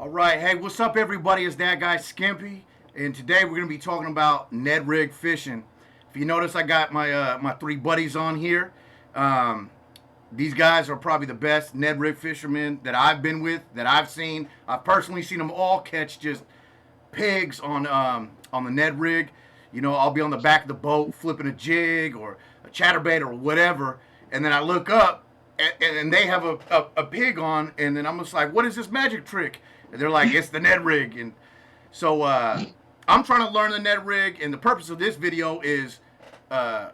All right, hey, what's up, everybody? It's that guy Skimpy, and today we're gonna be talking about Ned Rig fishing. If you notice, I got my three buddies on here. Um, these guys are probably the best Ned Rig fishermen that I've been with, that I've seen. I've personally seen them all catch just pigs on the Ned Rig. You know, I'll be on the back of the boat flipping a jig or a chatterbait or whatever, and then I look up and they have a pig on, and then I'm just like, what is this magic trick? And they're like, it's the Ned Rig. And so I'm trying to learn the Ned Rig, and the purpose of this video is I'm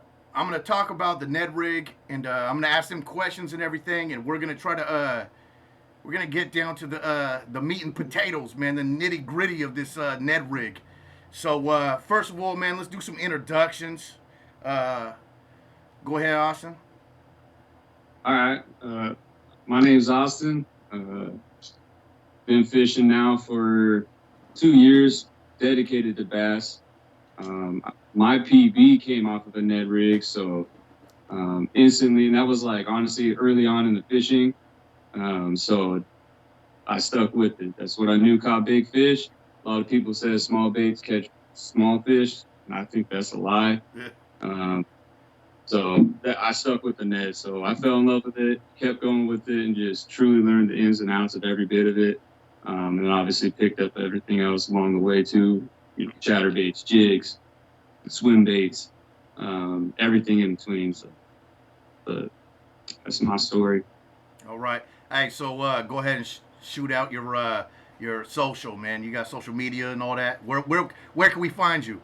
going to talk about the Ned Rig, and I'm going to ask them questions and everything, and we're going to try to we're gonna get down to the meat and potatoes, man, the nitty gritty of this Ned Rig. So first of all, man, let's do some introductions. Go ahead, Austin. All right. My name's Austin. Been fishing now for 2 years, dedicated to bass. My PB came off of a Ned Rig, so instantly, and that was like honestly early on in the fishing. So I stuck with it. That's what I knew caught big fish. A lot of people say small baits catch small fish, and I think that's a lie. Yeah. So I stuck with the Ned. So I fell in love with it, kept going with it, and just truly learned the ins and outs of every bit of it. And obviously picked up everything else along the way too. You know, chatterbaits, jigs, swim baits, everything in between. So, but that's my story. All right. Hey, so go ahead and shoot out your social, man. You got social media and all that. Where can we find you?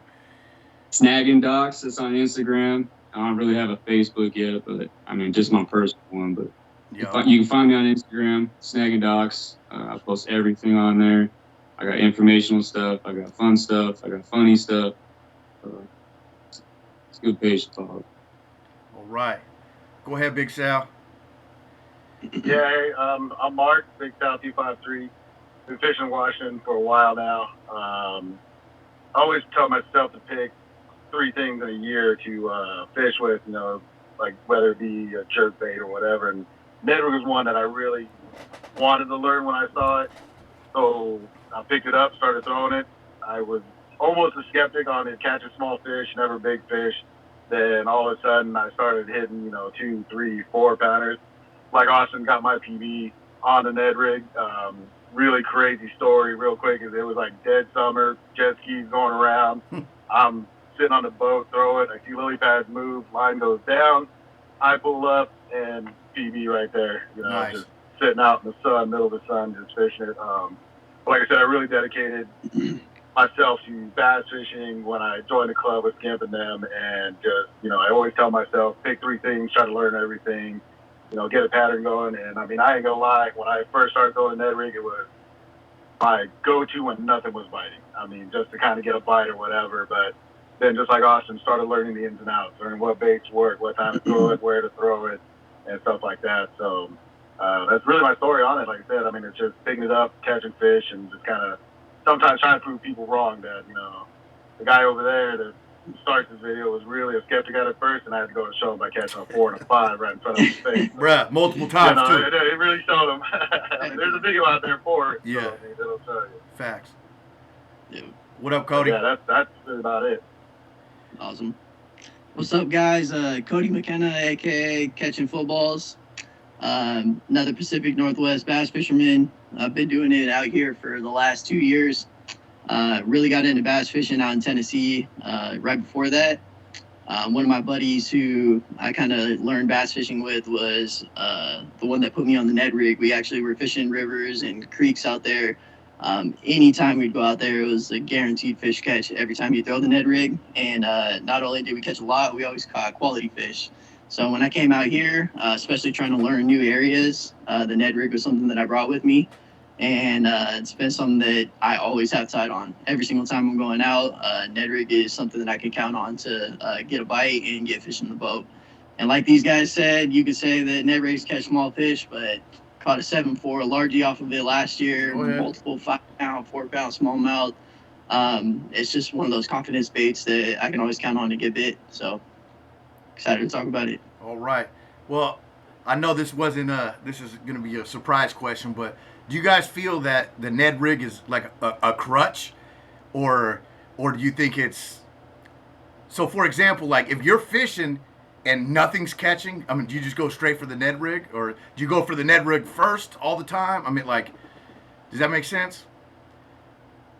Snagging Docks. It's on Instagram. I don't really have a Facebook yet, but I mean, just my personal one. But Yeah. you can find me on Instagram, Snagging Docks. I post everything on there. I got informational stuff. I got fun stuff. I got funny stuff. It's a good page to follow. All right. Go ahead, Big Sal. Yeah, hey, I'm Mark, BigSal253. Been fishing in Washington for a while now. I always tell myself to pick 3 things in a year to fish with, you know, like whether it be a jerk bait or whatever. And Ned Rig was one that I really wanted to learn when I saw it. So I picked it up, started throwing it. I was almost a skeptic on it catching small fish, never big fish. Then all of a sudden I started hitting, 2, 3, 4 pounders. Like Austin got my PB on the Ned Rig. Really crazy story real quick is it was like dead summer, jet skis going around. I'm sitting on the boat, throw it. I see lily pads move, line goes down. I pull up and PB right there. Nice. Just sitting out in the sun, middle of the sun, just fishing it. But like I said, I really dedicated myself to bass fishing when I joined the club with Skimp and them. And just, I always tell myself, pick 3 things, try to learn everything, get a pattern going. And I mean, I ain't gonna lie, when I first started throwing Ned Rig, it was my go-to when nothing was biting. I mean, just to kind of get a bite or whatever. But then just like Austin, started learning the ins and outs, learning what baits work, what time to throw it, where to throw it, and stuff like that. So that's really my story on it. Like I said, I mean, it's just picking it up, catching fish, and just kind of sometimes trying to prove people wrong that, the guy over there that starts this video was really a skeptic at it first, and I had to go and show him by catching a 4 and a 5 right in front of his face. Bruh, multiple times, too. It really showed him. I mean, there's a video out there for it. Yeah. So, I mean, it'll show you. Facts. Yeah. What up, Cody? Yeah, that's about it. Awesome. What's up, guys? Cody McKenna, aka Catching Footballs. Another Pacific Northwest bass fisherman. I've been doing it out here for the last 2 years. Really got into bass fishing out in Tennessee right before that. One of my buddies who I kind of learned bass fishing with was the one that put me on the Ned Rig. We actually were fishing rivers and creeks out there. Anytime we'd go out there, it was a guaranteed fish catch every time you throw the Ned Rig. And not only did we catch a lot, we always caught quality fish. So when I came out here, especially trying to learn new areas, the Ned Rig was something that I brought with me. And it's been something that I always have tied on. Every single time I'm going out, Ned Rig is something that I can count on to get a bite and get fish in the boat. And like these guys said, you could say that Ned Rigs catch small fish, but caught a 7-4 largie off of it last year, multiple 5-pound, 4-pound smallmouth. It's just one of those confidence baits that I can always count on to get bit. So excited to talk about it. All right. Well, I know this wasn't this is going to be a surprise question, but do you guys feel that the Ned Rig is like a crutch, or do you think it's so? For example, like if you're fishing and nothing's catching, I mean, do you just go straight for the Ned Rig, or do you go for the Ned Rig first all the time? I mean, like, does that make sense?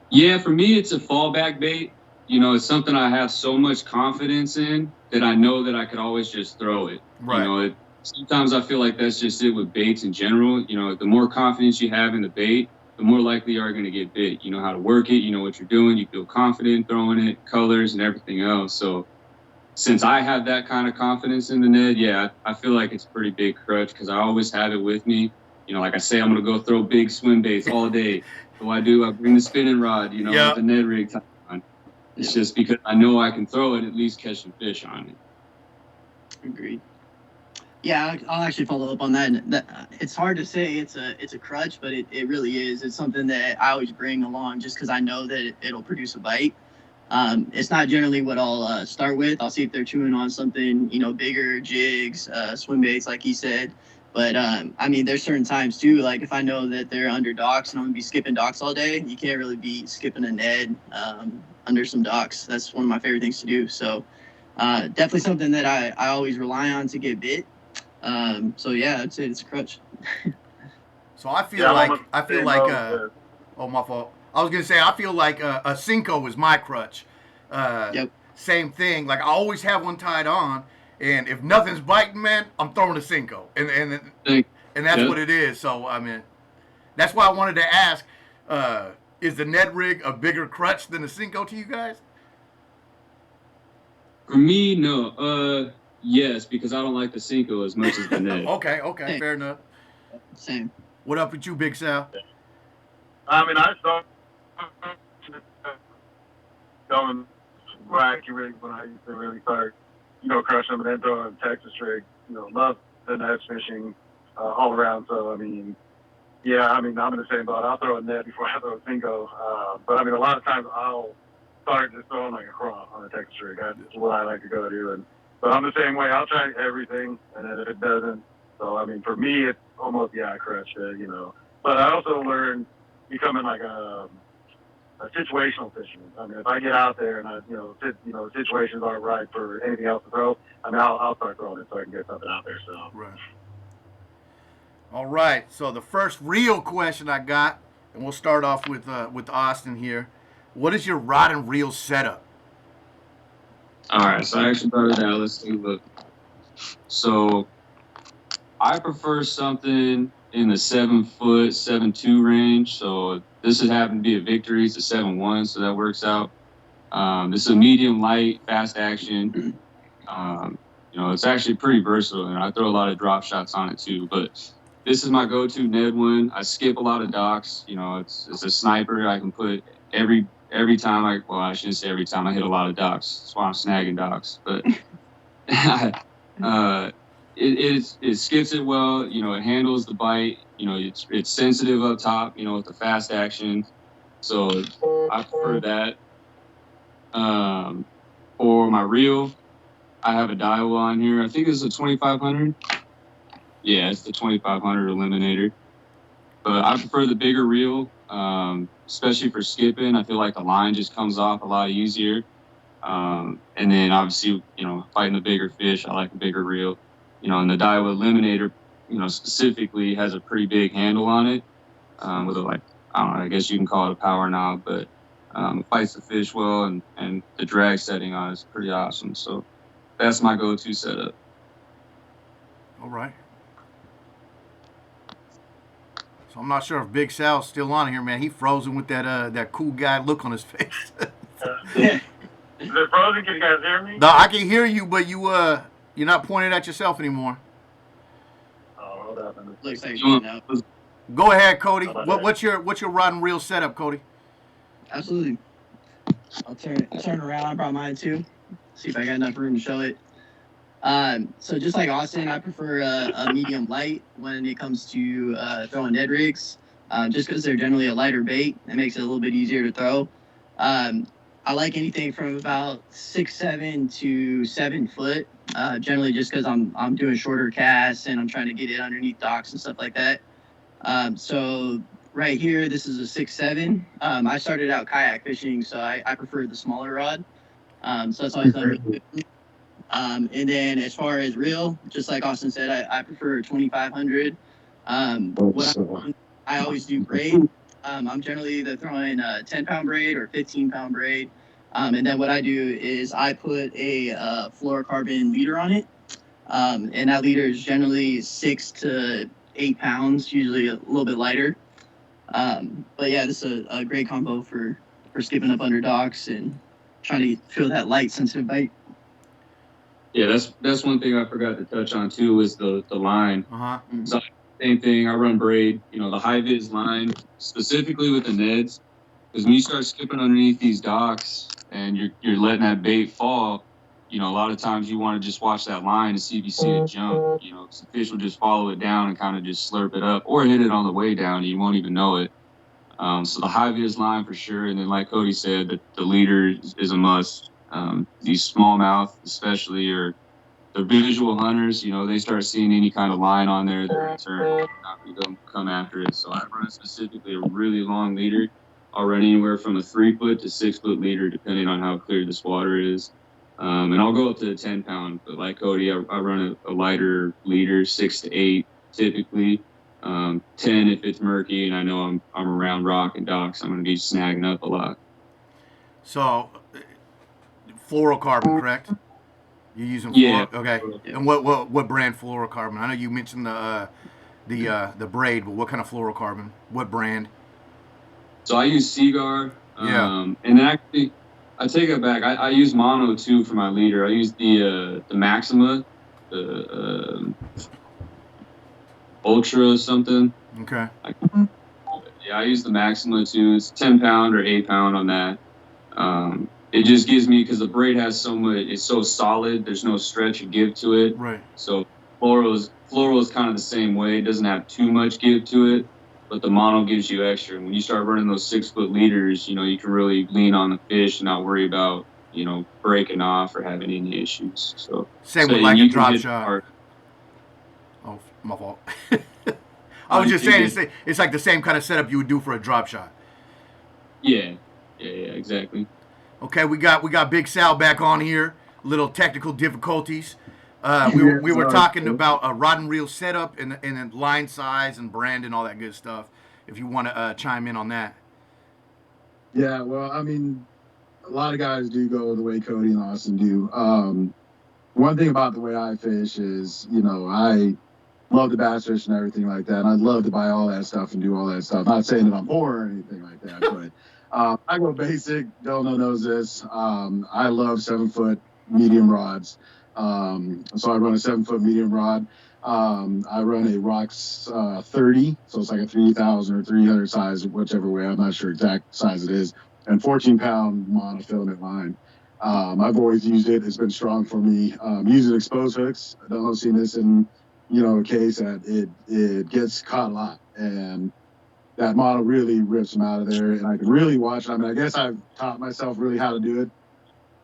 Yeah, for me, it's a fallback bait. You know, it's something I have so much confidence in that I know that I could always just throw it. Right. You know, sometimes I feel like that's just it with baits in general. You know, the more confidence you have in the bait, the more likely you are going to get bit. You know how to work it. You know what you're doing. You feel confident throwing it, colors and everything else. So since I have that kind of confidence in the Ned, yeah, I feel like it's a pretty big crutch because I always have it with me. You know, like I say, I'm going to go throw big swim baits all day. So I bring the spinning rod, you know, Yep. with the Ned Rig on. It's just because I know I can throw it, at least catch some fish on it. Agreed. Yeah, I'll actually follow up on that. It's hard to say it's a crutch, but it really is. It's something that I always bring along just because I know that it'll produce a bite. It's not generally what I'll start with. I'll see if they're chewing on something, bigger, jigs, swim baits, like he said. But I mean, there's certain times too. Like if I know that they're under docks and I'm gonna be skipping docks all day, you can't really be skipping a Ned under some docks. That's one of my favorite things to do. So definitely something that I always rely on to get bit. So yeah, I'd say it's a crutch. So I feel oh, my fault. I was gonna say I feel like a Cinco is my crutch. Yep. Same thing. Like I always have one tied on, and if nothing's biting, man, I'm throwing a Cinco, and that's what it is. So I mean, that's why I wanted to ask: is the Ned Rig a bigger crutch than the Cinco to you guys? For me, no. Yes, because I don't like the Cinco as much as the Ned. Okay, fair enough. Same. What up with you, Big Sal? I mean, I saw going wacky rigs when I used to really start, crushing them and then throwing Texas rig. Love the net fishing all around. So, I mean, yeah, I'm in the same boat. I'll throw a net before I throw a Cinco. But, I mean, a lot of times I'll start just throwing like a craw on a Texas rig. That's what I like to go to. But I'm the same way. I'll try everything, and then if it doesn't, so, I mean, for me, it's almost, a crutch, But I also learned becoming like a situational fisherman. I mean, if I get out there and situations aren't right for anything else to throw, I mean, I'll start throwing it so I can get something out there. So. Right. All right. So the first real question I got, and we'll start off with Austin here. What is your rod and reel setup? All right. So I actually brought it out. Let's take a look. So I prefer something in the 7-foot, 7.2 range. So this has happened to be a Victory. It's a 7.1, so that works out. This is a medium light, fast action. It's actually pretty versatile, and I throw a lot of drop shots on it too. But this is my go-to Ned one. I skip a lot of docks. It's a sniper. I can put every time I shouldn't say every time I hit a lot of docks. That's why I'm snagging docks. But it skips it well. It handles the bite. It's sensitive up top. With the fast action. So I prefer that. For my reel, I have a Daiwa on here. I think it's a 2500. Yeah, it's the 2500 Eliminator. But I prefer the bigger reel, especially for skipping. I feel like the line just comes off a lot easier. And then obviously, fighting the bigger fish, I like a bigger reel. And the Daiwa Eliminator, specifically has a pretty big handle on it. With I guess you can call it a power knob, but it fights the fish well, and the drag setting on it is pretty awesome. So that's my go-to setup. All right. So I'm not sure if Big Sal's still on here, man. He frozen with that cool guy look on his face. Is it frozen? Can you guys hear me? No, I can hear you, but you're not pointing at yourself anymore. Oh, hold up. Looks like you're now. Go ahead, Cody. What's your rod and reel setup, Cody? Absolutely. I'll turn around. I brought mine too. See if I got enough room to show it. So just like Austin, I prefer a medium light when it comes to throwing Ned rigs, just because they're generally a lighter bait. It makes it a little bit easier to throw. I like anything from about 6'7" to 7 foot. generally just because I'm doing shorter casts and I'm trying to get it underneath docks and stuff like that. So right here, this is a 6.7. I started out kayak fishing, so I prefer the smaller rod. So that's always done really good. And then as far as reel, just like Austin said, I prefer 2500. I always do braid. I'm generally either throwing a 10-pound braid or 15-pound braid. And then what I do is I put a fluorocarbon leader on it. And that leader is generally 6 to 8 pounds, usually a little bit lighter. But yeah, this is a great combo for skipping up under docks and trying to feel that light sensitive bite. Yeah, that's one thing I forgot to touch on too is the line. So same thing. I run braid. The high vis line specifically with the Neds, because when you start skipping underneath these docks and you're letting that bait fall, a lot of times you want to just watch that line to see if you see it jump. Because the fish will just follow it down and kind of just slurp it up or hit it on the way down. And you won't even know it. So the high vis line for sure, and then like Cody said, the leader is a must. These smallmouth especially, or the visual hunters, they start seeing any kind of line on there, they're not going to come after it. So I run specifically a really long leader. I'll run anywhere from a 3 foot to 6 foot leader, depending on how clear this water is. And I'll go up to the 10 pound, but like Cody, I run a lighter leader, 6 to 8 typically. 10 if it's murky and I know I'm around rock and docks, I'm going to be snagging up a lot. So, fluorocarbon, correct? You're using okay. Yeah. And what brand fluorocarbon? I know you mentioned the braid, but what kind of fluorocarbon? What brand? So I use Seaguar. Yeah. And actually, I take it back. I use mono too for my leader. I use the Maxima, the Ultra something. Okay. I use the Maxima too. It's 10 pound or 8 pound on that. It just gives me, because the braid has so much, it's so solid, there's no stretch or give to it. Right. So floral is kind of the same way. It doesn't have too much give to it, but the mono gives you extra. And when you start running those 6 foot leaders, you can really lean on the fish and not worry about, breaking off or having any issues. So same with like a drop shot. Oh, my fault. I was just saying it's like the same kind of setup you would do for a drop shot. Yeah, exactly. Okay, we got Big Sal back on here. Little technical difficulties. We were talking about a rod and reel setup and line size and brand and all that good stuff. If you want to chime in on that. Yeah, well, I mean, a lot of guys do go the way Cody and Austin do. One thing about the way I fish is, I love the bass fish and everything like that. And I'd love to buy all that stuff and do all that stuff. Not saying that I'm poor or anything like that, but I go basic. Delno knows this. I love 7 foot medium rods. So I run a 7 foot medium rod. I run a Rox 30, so it's like a 3,000 or 300 size, whichever way. I'm not sure exact size it is, and 14-pound monofilament line. I've always used it. It's been strong for me. Using exposed hooks. I don't know, seen this in a case that it gets caught a lot, and that model really rips them out of there, and I can really watch it. I mean, I guess I've taught myself really how to do it.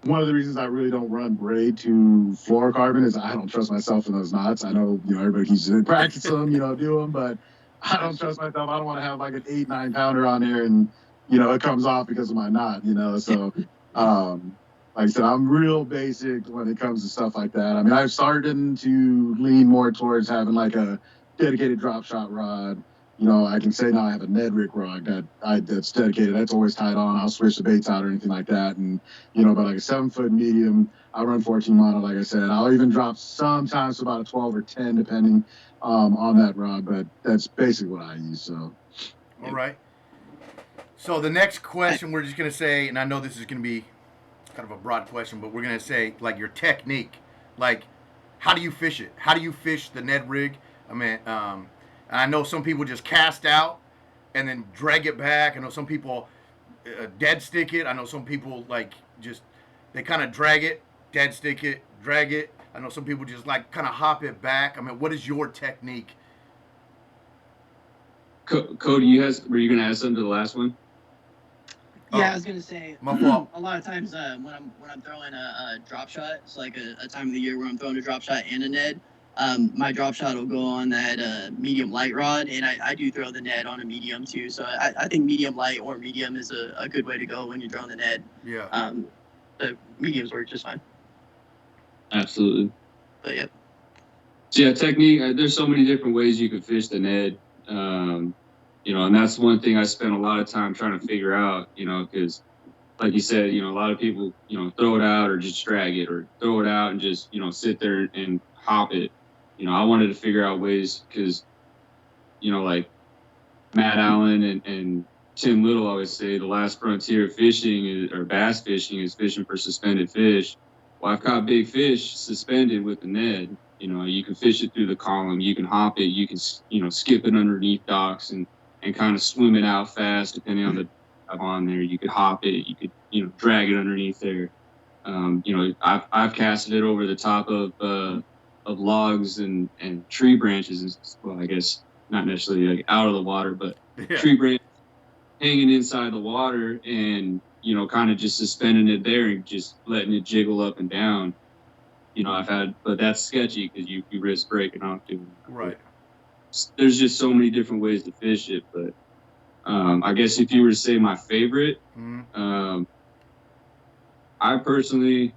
One of the reasons I really don't run braid to fluorocarbon is I don't trust myself in those knots. I know, everybody keeps saying practice them, do them, but I don't trust myself. I don't want to have like an 8-9 pounder on there and, it comes off because of my knot, so, like I said, I'm real basic when it comes to stuff like that. I mean, I've started to lean more towards having like a dedicated drop shot rod. I can say now I have a Ned Rig rod that's dedicated. That's always tied on. I'll switch the baits out or anything like that. And, but like a 7 foot medium, I run 14 mono, like I said. I'll even drop sometimes to about a 12 or 10, depending on that rod. But that's basically what I use. So, all right. So the next question we're just going to say, and I know this is going to be kind of a broad question, but we're going to say, like, your technique. Like, how do you fish it? How do you fish the Ned Rig? I mean, I know some people just cast out and then drag it back. I know some people dead stick it. I know some people, like, they kind of drag it, dead stick it, drag it. I know some people just, like, kind of hop it back. I mean, what is your technique? Cody, were you going to add something to the last one? Yeah, Oh, I was gonna say my fault. a lot of times when I'm throwing a drop shot, it's like a time of the year where I'm throwing a drop shot and a Ned. My drop shot will go on that medium light rod, and I do throw the Ned on a medium too. So I think medium light or medium is a good way to go when you're throwing the Ned. Yeah. The mediums work just fine. Absolutely. But yeah. So yeah, technique. There's so many different ways you can fish the Ned. And that's one thing I spent a lot of time trying to figure out. Because like you said, a lot of people, throw it out or just drag it, or throw it out and just, sit there and hop it. I wanted to figure out ways because, like Matt Allen and Tim Little always say the last frontier of fishing or bass fishing is fishing for suspended fish. Well, I've caught big fish suspended with the Ned. You can fish it through the column, you can hop it, you can, skip it underneath docks and kind of swim it out fast, depending on the on there. You could hop it, you could, drag it underneath there. I've casted it over the top of logs and tree branches. Well, I guess not necessarily like out of the water, but tree branch hanging inside the water and, kind of just suspending it there and just letting it jiggle up and down. But that's sketchy because you risk breaking off doing that. Right. There's just so many different ways to fish it. But I guess if you were to say my favorite, I personally,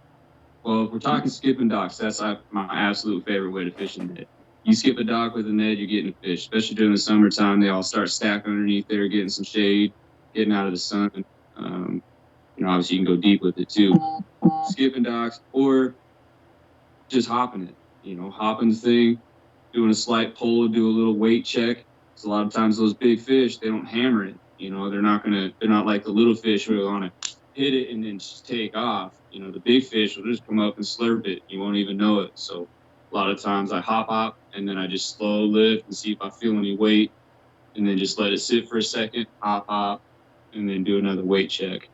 well, if we're talking skipping docks, that's my absolute favorite way to fish a Ned. You skip a dock with a Ned, you're getting a fish, especially during the summertime. They all start stacking underneath there, getting some shade, getting out of the sun. Obviously you can go deep with it too. Skipping docks or just hopping it, hopping the thing, doing a slight pull, do a little weight check. So a lot of times those big fish, they don't hammer it. They're not like the little fish who are going to hit it and then just take off. The big fish will just come up and slurp it. You won't even know it. So a lot of times I hop and then I just slow lift and see if I feel any weight and then just let it sit for a second, hop, and then do another weight check.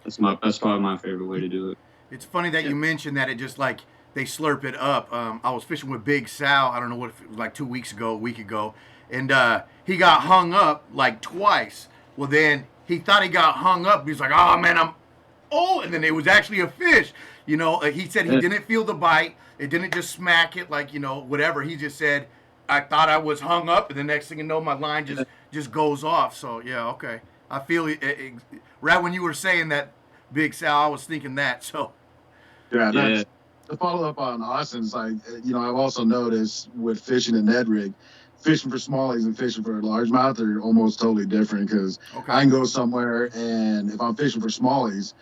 That's probably my favorite way to do it. It's funny that you mentioned that it just like they slurp it up. I was fishing with Big Sal. I don't know what it was like 2 weeks ago, a week ago, and he got hung up like twice. Well, then he thought he got hung up. He's like, "Oh man, and then it was actually a fish." He said he didn't feel the bite. It didn't just smack it like whatever. He just said, "I thought I was hung up," and the next thing you know, my line just goes off. So yeah, okay. I feel it, right when you were saying that, Big Sal, I was thinking that. So yeah, that's to follow up on Austin's. Like, I've also noticed with fishing a Ned rig, fishing for smallies and fishing for largemouth are almost totally different because I can go somewhere and if I'm fishing for smallies,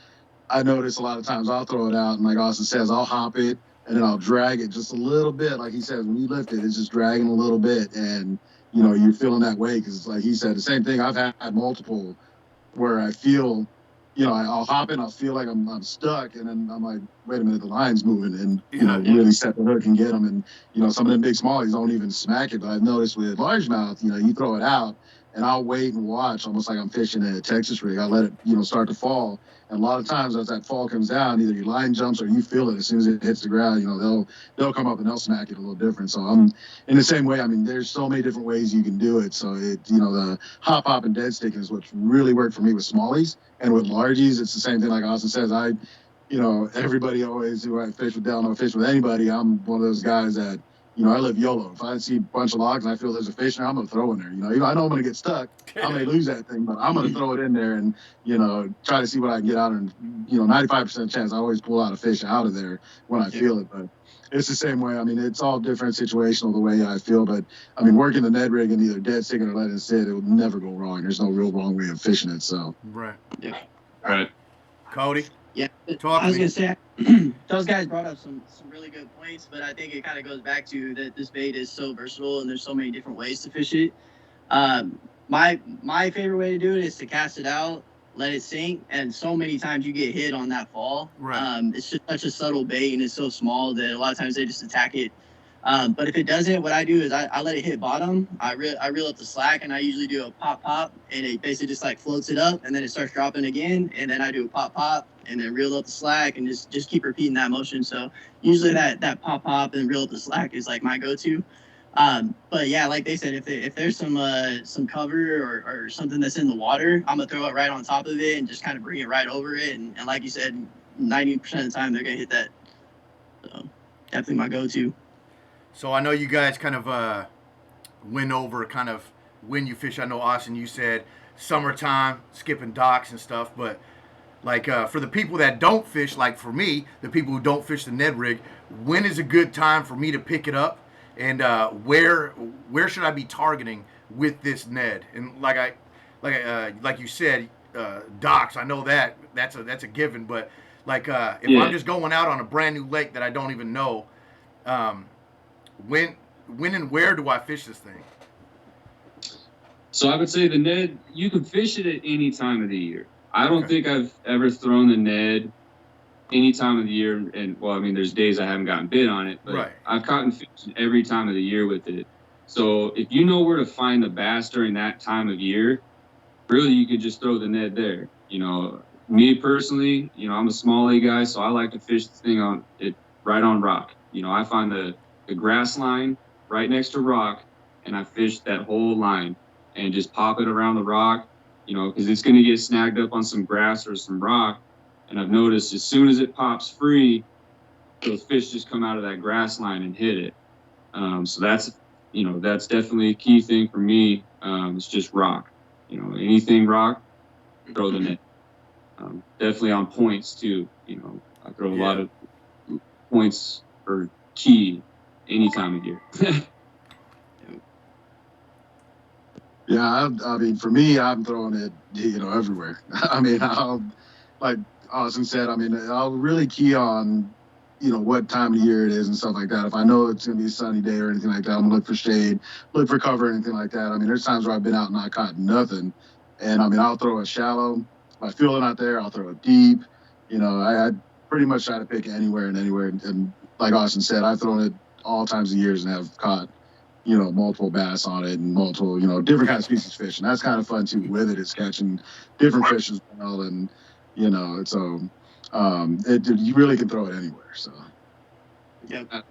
I notice a lot of times I'll throw it out and like Austin says, I'll hop it and then I'll drag it just a little bit. Like he says, when you lift it, it's just dragging a little bit and you're feeling that way because like he said, the same thing. I've had multiple where I feel, I'll hop in, I'll feel like I'm stuck, and then I'm like, wait a minute, the line's moving, and really set the hook and get them. And some of them big smallies don't even smack it, but I've noticed with largemouth, you throw it out, and I'll wait and watch, almost like I'm fishing a Texas rig. I let it, start to fall. And a lot of times as that fall comes down, either your line jumps or you feel it as soon as it hits the ground, they'll come up and they'll smack it a little different. So I'm in the same way. I mean, there's so many different ways you can do it. So the hop and dead stick is what's really worked for me with smallies. And with largies, it's the same thing like Austin says. Everybody always, who I fish with, don't fish with anybody. I'm one of those guys that, I live YOLO. If I see a bunch of logs and I feel there's a fish in there, I'm going to throw in there. I know I'm going to get stuck. I may lose that thing, but I'm going to throw it in there and, try to see what I can get out. And, 95% chance I always pull out a fish out of there when I feel it. But it's the same way. I mean, it's all different situational the way I feel. But, I mean, working the Ned rig and either dead sticking or letting it sit, it will never go wrong. There's no real wrong way of fishing it. So. Right. Yeah. All right. Cody? Yeah, Talk I was to me. gonna say those guys brought up some really good points, but I think it kind of goes back to that this bait is so versatile and there's so many different ways to fish it. My favorite way to do it is to cast it out, let it sink, and so many times you get hit on that fall. Right. It's just such a subtle bait and it's so small that a lot of times they just attack it. But if it doesn't, what I do is I let it hit bottom. I reel up the slack, and I usually do a pop, and it basically just like floats it up, and then it starts dropping again, and then I do a pop, and then reel up the slack, and just keep repeating that motion. So usually that pop and reel up the slack is like my go-to. But yeah, like they said, if there's some cover or something that's in the water, I'm gonna throw it right on top of it and just kind of bring it right over it. And like you said, 90% of the time they're gonna hit that. So definitely my go-to. So I know you guys kind of went over kind of when you fish. I know, Austin, you said summertime, skipping docks and stuff, but like for the people that don't fish, like for me, the people who don't fish the Ned Rig, when is a good time for me to pick it up, and where should I be targeting with this Ned? And like you said, docks. I know that's a given, but like if Yeah. I'm just going out on a brand new lake that I don't even know, um, when and where do I fish this thing? So I would say the Ned, you can fish it at any time of the year. I don't think I've ever thrown the Ned any time of the year. And well, I mean, there's days I haven't gotten bit on it, but Right. I've caught and fished every time of the year with it. So if you know where to find the bass during that time of year, really you could just throw the Ned there. You know, me personally, you know, I'm a small A guy, so I like to fish the thing on it right on rock. You know, I find the grass line right next to rock, and I fish that whole line and just pop it around the rock, you know, because it's going to get snagged up on some grass or some rock. And I've noticed as soon as it pops free, those fish just come out of that grass line and hit it. So that's, you know, that's definitely a key thing for me. It's just rock. You know, anything rock, throw the net. Definitely on points too. You know, I throw a lot of points for key any time of year. Yeah, I mean, for me, I'm throwing it, you know, everywhere. I mean, like Austin said, I mean, I'll really key on, you know, what time of year it is and stuff like that. If I know it's going to be a sunny day or anything like that, I'm going to look for shade, look for cover, anything like that. I mean, there's times where I've been out and not caught nothing. And I mean, I'll throw it shallow. If I feel it out there, I'll throw it deep. You know, I pretty much try to pick anywhere and anywhere. And like Austin said, I've thrown it all times of years and have caught, you know, multiple bass on it and multiple, you know, different kind of species of fish. And that's kind of fun too with it. It's catching different fish as well. And, you know, so you really can throw it anywhere. So, Yep.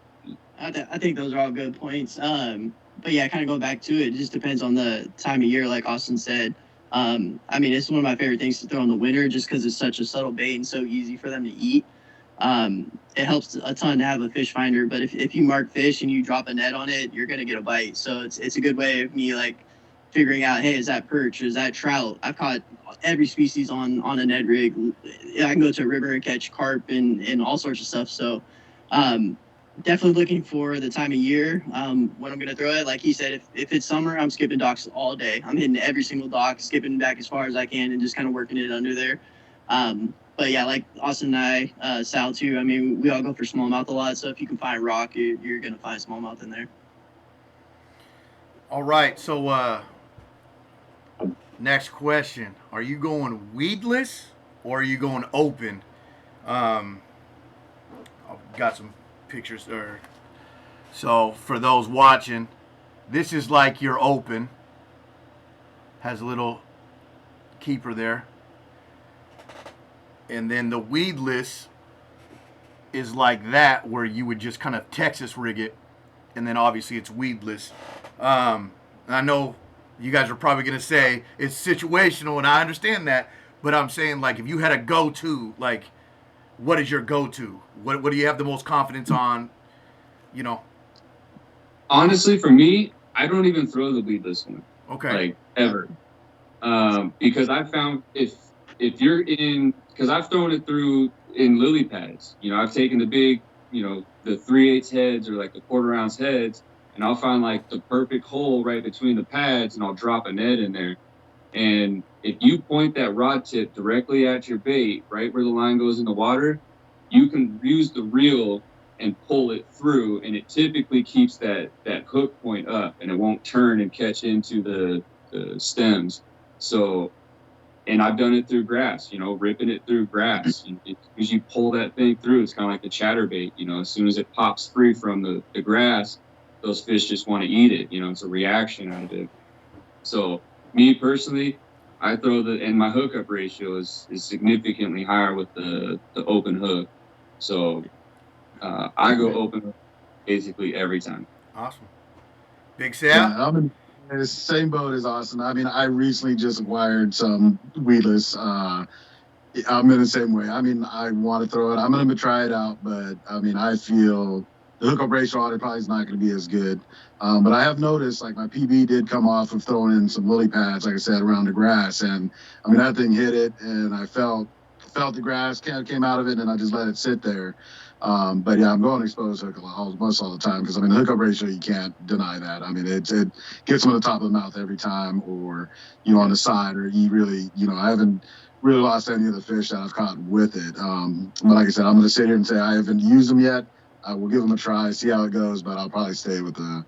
I think those are all good points. But yeah, kind of going back to it, it just depends on the time of year, like Austin said. I mean, it's one of my favorite things to throw in the winter just because it's such a subtle bait and so easy for them to eat. It helps a ton to have a fish finder, but if you mark fish and you drop a net on it, you're gonna get a bite. So it's a good way of me like figuring out, hey, is that perch, is that trout? I've caught every species on a Ned Rig. I can go to a river and catch carp and all sorts of stuff. So definitely looking for the time of year when I'm gonna throw it. Like he said, if it's summer, I'm skipping docks all day. I'm hitting every single dock, skipping back as far as I can, and just kind of working it under there. But yeah, like Austin and I, Sal too. I mean, we all go for smallmouth a lot. So if you can find rock, you're gonna find smallmouth in there. All right, so next question: are you going weedless or are you going open? I've got some pictures there. So for those watching, this is like your open. Has a little keeper there. And then the weedless is like that, where you would just kind of Texas rig it, and then obviously it's weedless. And I know you guys are probably going to say it's situational, and I understand that, but I'm saying, like, if you had a go-to, like, what is your go-to? What do you have the most confidence on, you know? Honestly, for me, I don't even throw the weedless one. Okay. Like, ever. Because I found if you're in, because I've thrown it through in lily pads. You know, I've taken the big, you know, the 3/8 heads or like the 1/4 ounce heads, and I'll find like the perfect hole right between the pads, and I'll drop a Ned in there. And if you point that rod tip directly at your bait, right where the line goes in the water, you can use the reel and pull it through, and it typically keeps that hook point up, and it won't turn and catch into the stems. So, and I've done it through grass, you know, ripping it through grass. As you pull that thing through, it's kind of like the chatterbait, you know, as soon as it pops free from the grass, those fish just want to eat it. You know, it's a reaction out of it. So me personally, I throw and my hookup ratio is significantly higher with the open hook. So I go open basically every time. Awesome. Big Sal? Yeah, I'm in the same boat as Austin. I mean, I recently just acquired some weedless. I'm in the same way. I mean, I want to throw it. I'm going to try it out, but I mean, I feel the hookup ratio on it probably is not going to be as good. But I have noticed, like, my PB did come off of throwing in some lily pads, like I said, around the grass, and I mean, that thing hit it, and I felt the grass came out of it, and I just let it sit there. But yeah, I'm going exposed hook almost all the time because I mean, the hookup ratio, you can't deny that. I mean, it gets them on the top of the mouth every time, or on the side, or you really, I haven't really lost any of the fish that I've caught with it. But like I said, I'm going to sit here and say I haven't used them yet. I will give them a try, see how it goes, but I'll probably stay with the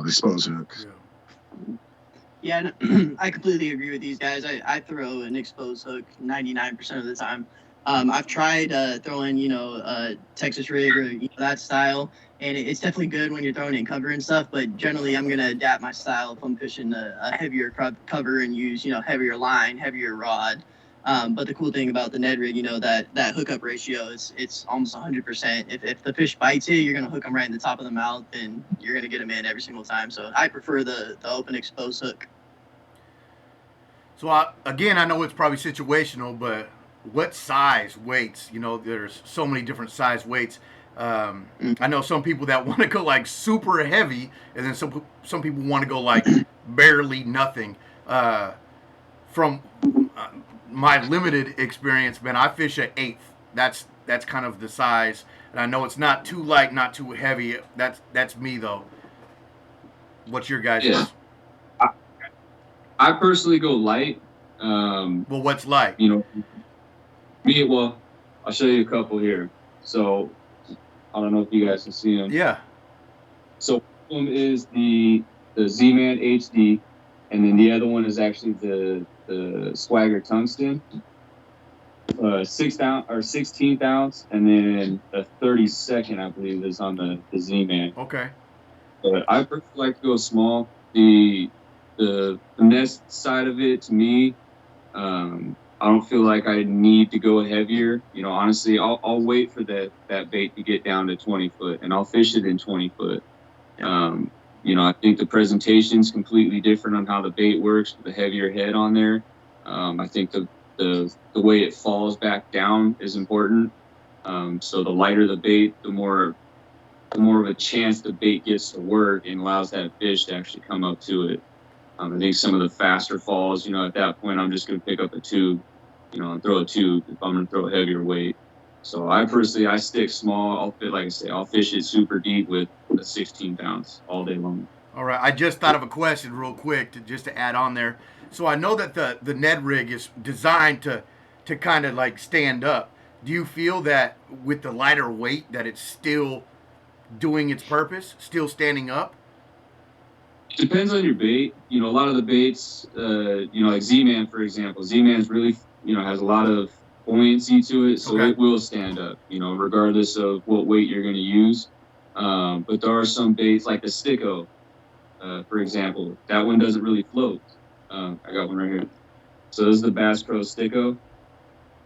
exposed hook. Yeah, I completely agree with these guys. I throw an exposed hook 99% of the time. I've tried throwing, Texas rig or that style, and it's definitely good when you're throwing it in cover and stuff. But generally, I'm gonna adapt my style if I'm fishing a heavier cover and use, heavier line, heavier rod. But the cool thing about the Ned Rig, that hookup ratio is it's almost 100%. If the fish bites you, you're gonna hook them right in the top of the mouth, and you're gonna get them in every single time. So I prefer the open exposed hook. So again, I know it's probably situational, but what size weights? There's so many different size weights. I know some people that want to go like super heavy, and then some people want to go like barely nothing. From my limited experience, man, I fish at 1/8. That's kind of the size, and I know it's not too light, not too heavy. That's me though. What's your guys'? Yeah. I personally go light. Well, what's light? Well, I'll show you a couple here. So I don't know if you guys can see them. Yeah. So one is the Z-Man HD, and then the other one is actually the Swagger Tungsten. 6 ounce or 16th ounce, and then a 32nd, I believe, is on the Z-Man. Okay. But I personally like to go small. The nest side of it, to me, I don't feel like I need to go heavier. Honestly, I'll wait for that bait to get down to 20 foot, and I'll fish it in 20 foot. I think the presentation's completely different on how the bait works with the heavier head on there. I think the way it falls back down is important. So the lighter the bait, the more of a chance the bait gets to work and allows that fish to actually come up to it. I think some of the faster falls, at that point, I'm just going to pick up a tube, and throw a tube if I'm going to throw a heavier weight. So I stick small. I'll fish it super deep with a 16 ounce all day long. All right. I just thought of a question real quick to add on there. So I know that the Ned Rig is designed to kind of like stand up. Do you feel that with the lighter weight that it's still doing its purpose, still standing up? Depends on your bait. A lot of the baits, like Z-Man, for example. Z-Man's really, has a lot of buoyancy to it, so Okay. It will stand up, regardless of what weight you're going to use. But there are some baits, like the Sticko, for example. That one doesn't really float. I got one right here. So this is the Bass Pro Sticko.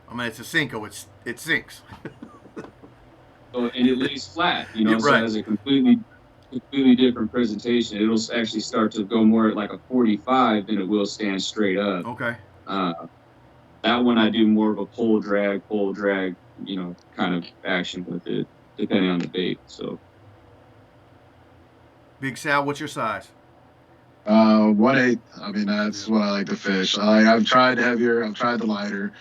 I mean, it's a Cinco. It sinks. And it lays flat, Yeah, so right. it has a completely different presentation. It'll actually start to go more like a 45 than it will stand straight up. Okay. That one I do more of a pole drag, kind of action with it, depending on the bait. So, Big Sal, what's your size? 1/8. I mean, that's what I like to fish. I've tried heavier. I've tried the lighter.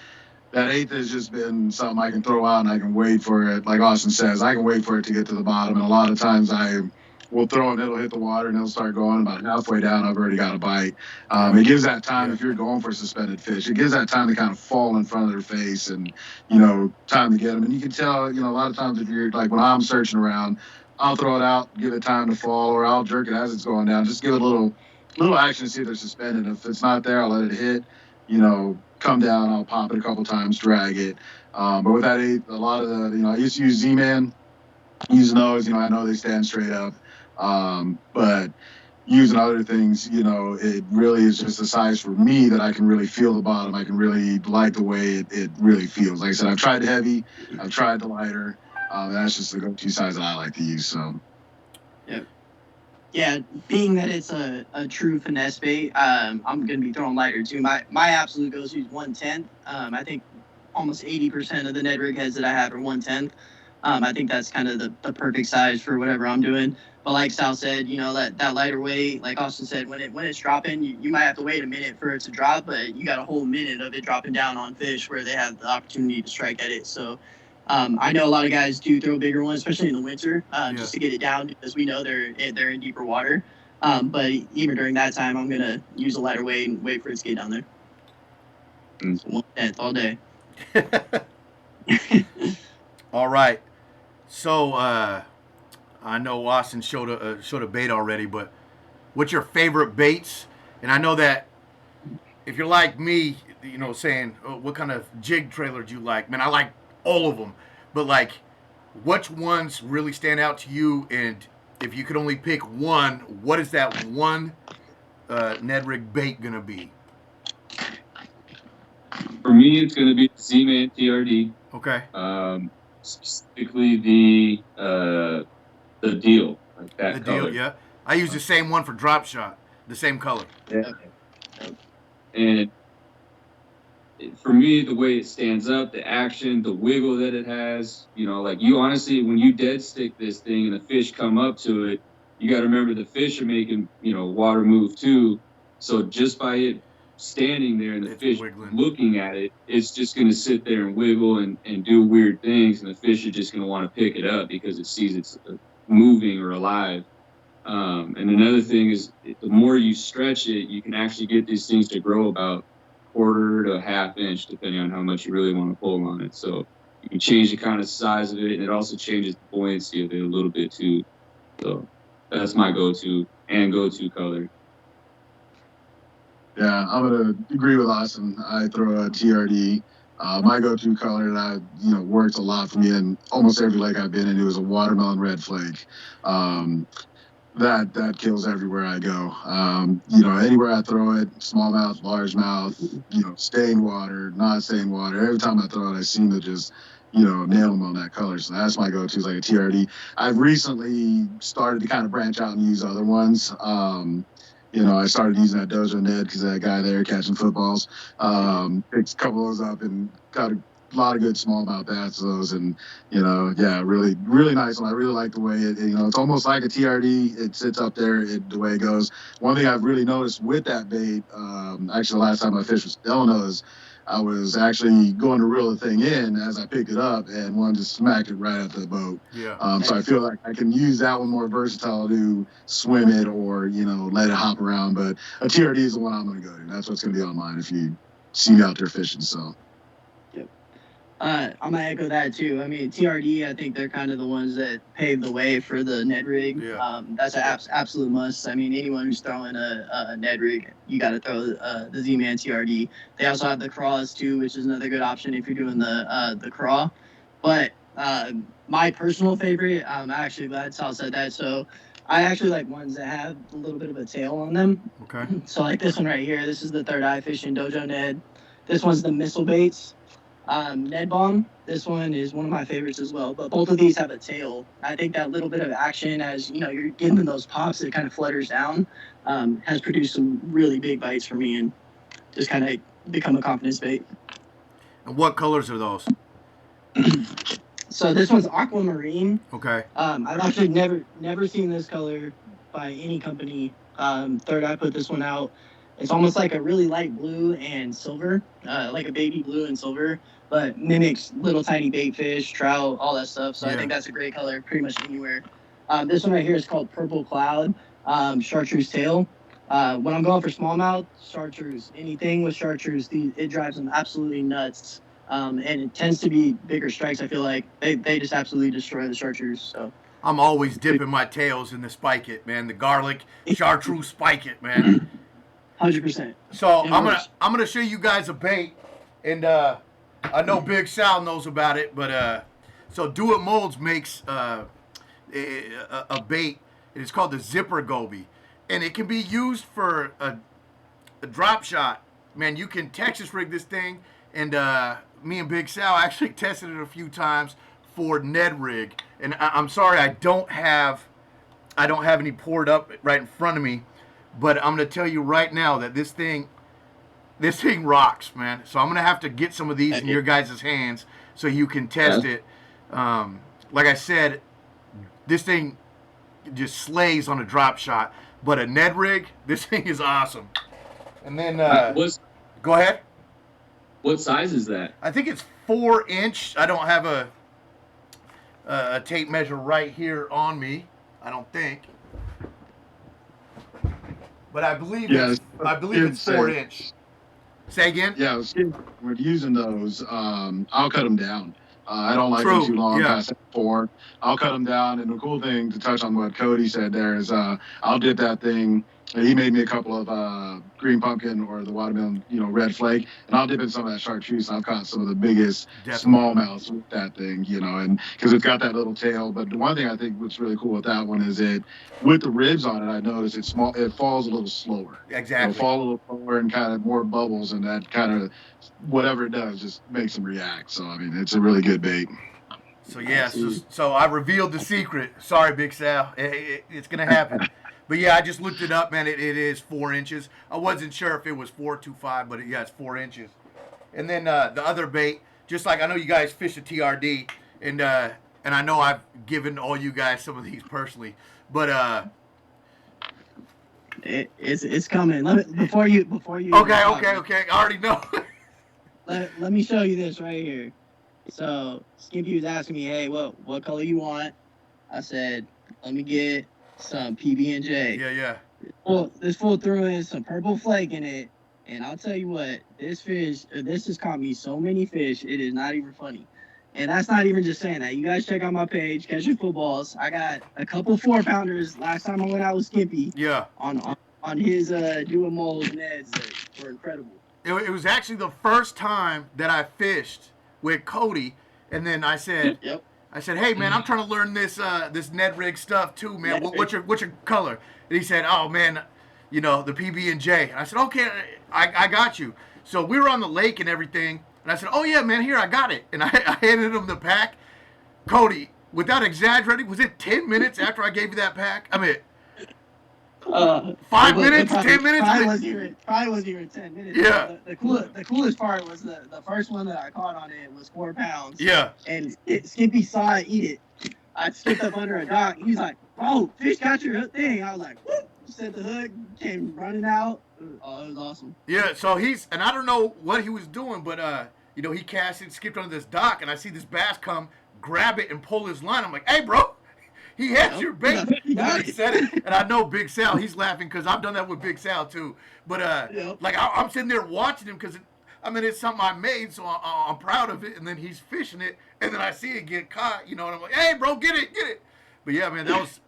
That 1/8 has just been something I can throw out and I can wait for it. Like Austin says, I can wait for it to get to the bottom. And a lot of times I will throw it, it'll hit the water and it'll start going. About halfway down, I've already got a bite. It gives that time, if you're going for suspended fish, it gives that time to kind of fall in front of their face and, time to get them. And you can tell, a lot of times if you're like when I'm searching around, I'll throw it out, give it time to fall, or I'll jerk it as it's going down. Just give it a little action to see if they're suspended. If it's not there, I'll let it hit, come down, I'll pop it a couple times, drag it. But with that 1/8, a lot of the, I used to use Z-Man, using those, I know they stand straight up. But using other things, it really is just a size for me that I can really feel the bottom. I can really like the way it really feels. Like I said, I've tried the heavy, I've tried the lighter. That's just the go-to size that I like to use. So, yeah. Yeah, being that it's a true finesse bait, I'm gonna be throwing lighter too. My absolute go-to is 1/10. I think almost 80% of the Ned Rig heads that I have are 1/10. I think that's kind of the perfect size for whatever I'm doing. But like Sal said, you know, that lighter weight, like Austin said, when it's dropping, you might have to wait a minute for it to drop, but you got a whole minute of it dropping down on fish where they have the opportunity to strike at it. So I know a lot of guys do throw bigger ones, especially in the winter, just to get it down because we know they're in deeper water. But even during that time, I'm gonna use a lighter weight and wait for it to get down there. So 1/10 all day. All right. So I know Austin showed a bait already, but what's your favorite baits? And I know that if you're like me, you know, saying what kind of jig trailer do you like? Man, I like all of them, but like, which ones really stand out to you? And if you could only pick one, what is that one Ned Rig bait gonna be? For me, it's going to be the Z-Man TRD. Okay. Specifically the deal, like that The color. deal, yeah. I use the same one for drop shot, the same color. Yeah. And for me, the way it stands up, the action, the wiggle that it has, you know, like you honestly, when you dead stick this thing and the fish come up to it, you got to remember the fish are making, you know, water move too. So just by it standing there and the It's fish wiggling. looking at it, it's just going to sit there and wiggle and do weird things. And the fish are just going to want to pick it up because it sees it's moving or alive. And another thing is the more you stretch it, you can actually get these things to grow about quarter to half inch, depending on how much you really want to pull on it. So you can change the kind of size of it, and it also changes the buoyancy of it a little bit too. So that's my go-to color. Yeah, I'm gonna agree with Austin. I throw a TRD. My go-to color that works a lot for me in almost every lake I've been in. It was a watermelon red flake. That kills everywhere I go. Anywhere I throw it, smallmouth, largemouth, stained water, not stained water. Every time I throw it, I seem to just, nail them on that color. So that's my go-to, like a TRD. I've recently started to kind of branch out and use other ones. I started using that Dojo Ned because that guy there catching footballs. Picked a couple of those up and got a lot of good smallmouth bass those, and really, really nice one. I really like the way it's almost like a TRD. It sits up there, the way it goes. One thing I've really noticed with that bait, actually the last time I fished with Delano's, I was actually going to reel the thing in as I picked it up, and one just smacked it right at the boat. Yeah. So I feel like I can use that one more versatile to swim it or let it hop around. But a TRD is the one I'm going to go to. That's what's going to be on mine if you see me out there fishing. So. I'm gonna echo that too. I mean, TRD, I think they're kind of the ones that paved the way for the Ned Rig. Yeah. That's an absolute must. I mean, anyone who's throwing a Ned Rig, you got to throw the Z-Man TRD. They also have the craws too, which is another good option if you're doing the craw. But my personal favorite, I'm actually glad Sal said that. So I actually like ones that have a little bit of a tail on them. Okay. So like this one right here, this is the Third Eye Fishing Dojo Ned. This one's the Missile Baits. Ned Bomb, this one is one of my favorites as well, but both of these have a tail. I think that little bit of action as, you're getting those pops, it kind of flutters down, has produced some really big bites for me and just kind of become a confidence bait. And what colors are those? So this one's aquamarine. Okay. I've actually never seen this color by any company. Third Eye put this one out. It's almost like a really light blue and silver, like a baby blue and silver, but mimics little tiny bait fish, trout, all that stuff. So yeah. I think that's a great color pretty much anywhere. This one right here is called Purple Cloud, chartreuse tail. When I'm going for smallmouth, chartreuse, anything with chartreuse, it drives them absolutely nuts. And it tends to be bigger strikes. I feel like they just absolutely destroy the chartreuse. So I'm always dipping my tails in the spike it, man. The garlic chartreuse spike it, man. 100%. So I'm gonna show you guys a bait, and I know Big Sal knows about it, but so Do-It-Molds makes a bait. It's called the zipper goby, and it can be used for a drop shot. Man, you can Texas rig this thing, and me and Big Sal actually tested it a few times for Ned Rig, and I'm sorry I don't have I don't have any poured up right in front of me, but I'm gonna tell you right now that this thing rocks, man. So I'm gonna have to get some of these in your guys' hands so you can test it. Like I said, this thing just slays on a drop shot. But a Ned Rig, this thing is awesome. And then go ahead. What size is that? I think it's 4-inch. I don't have a tape measure right here on me. I don't think. But I believe it's 4-inch. Say again? Yeah, when using those, I'll cut them down. I don't like them too long, past 4. I'll cut them down. And the cool thing, to touch on what Cody said there, is I'll dip that thing. He made me a couple of green pumpkin or the watermelon, red flake, and I'll dip in some of that chartreuse. And I've caught some of the biggest smallmouths with that thing, and because it's got that little tail. But the one thing I think what's really cool with that one is with the ribs on it, I noticed it falls a little slower. Exactly. It'll fall a little slower and kind of more bubbles, and that kind of, whatever it does, just makes them react. So, I mean, it's a really good bait. So, yeah, so I revealed the secret. Sorry, Big Sal. It's going to happen. But, yeah, I just looked it up, man. It is 4 inches. I wasn't sure if it was 4.25, but, yeah, it's 4 inches. And then the other bait, just like I know you guys fish a TRD, and I know I've given all you guys some of these personally, but it's coming. Before you. Okay. I already know. let me show you this right here. So Skimpy was asking me, hey, what color you want? I said, let me get some PB&J. Yeah. Well, this fool threw in some purple flake in it, and I'll tell you what, this has caught me so many fish, it is not even funny. And that's not even just saying that. You guys check out my page, Catching Footballs. I got a couple 4-pounders last time I went out with Skimpy. Yeah. On his do-itmolds nets that were incredible. It was actually the first time that I fished with Cody, and then I said, Yep. I said, hey man, I'm trying to learn this Ned Rig stuff too, man. What's your color? And he said, oh man, the PB&J. And I said, okay, I got you. So we were on the lake and everything, and I said, oh yeah, man, here, I got it. And I handed him the pack. Cody, without exaggerating, was it 10 minutes after I gave you that pack? I mean, 5 minutes, 10 minutes? Probably wasn't even 10 minutes. Yeah. The coolest part was the first one that I caught on it was 4 pounds. Yeah. And Skimpy saw it eat it. I skipped up under a dock. He's like, bro, fish got your thing. I was like, whoop. Set the hook, came running out. Oh, it was awesome. Yeah, so and I don't know what he was doing, but, he casted, skipped under this dock, and I see this bass come, grab it, and pull his line. I'm like, hey, bro. He has your bait. He said it. And I know Big Sal, he's laughing because I've done that with Big Sal too. But I'm sitting there watching him because, it's something I made, so I'm proud of it. And then he's fishing it, and then I see it get caught, and I'm like, hey, bro, get it. But yeah, man, that was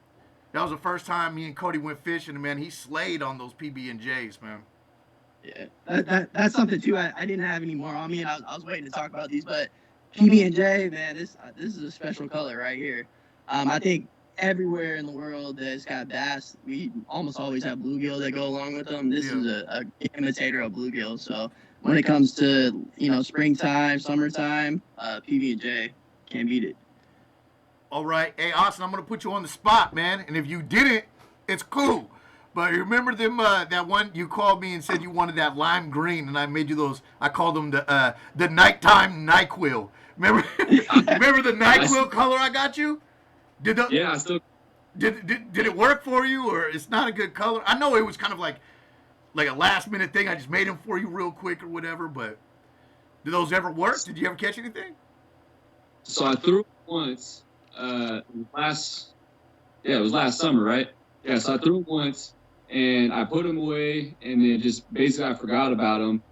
the first time me and Cody went fishing, and man, he slayed on those PB&Js, man. Yeah, that's something too. I didn't have any more on me, and I was waiting to talk about these, but PB&J, man, this is a special color right here. I think everywhere in the world that's got bass, we almost always have bluegill that go along with them. This is a imitator of bluegill. So when it comes to springtime, summertime, PB&J can't beat it. All right, hey Austin, I'm gonna put you on the spot, man. And if you didn't, it's cool. But remember them that one you called me and said you wanted that lime green, and I made you those. I called them the nighttime NyQuil. Remember the NyQuil color I got you? Yeah, I still. Did it work for you, or it's not a good color? I know it was kind of like a last minute thing. I just made them for you real quick or whatever. But did those ever work? Did you ever catch anything? So I threw once. It was last summer, right? Yeah. So I threw them once, and I put them away, and then just basically I forgot about them.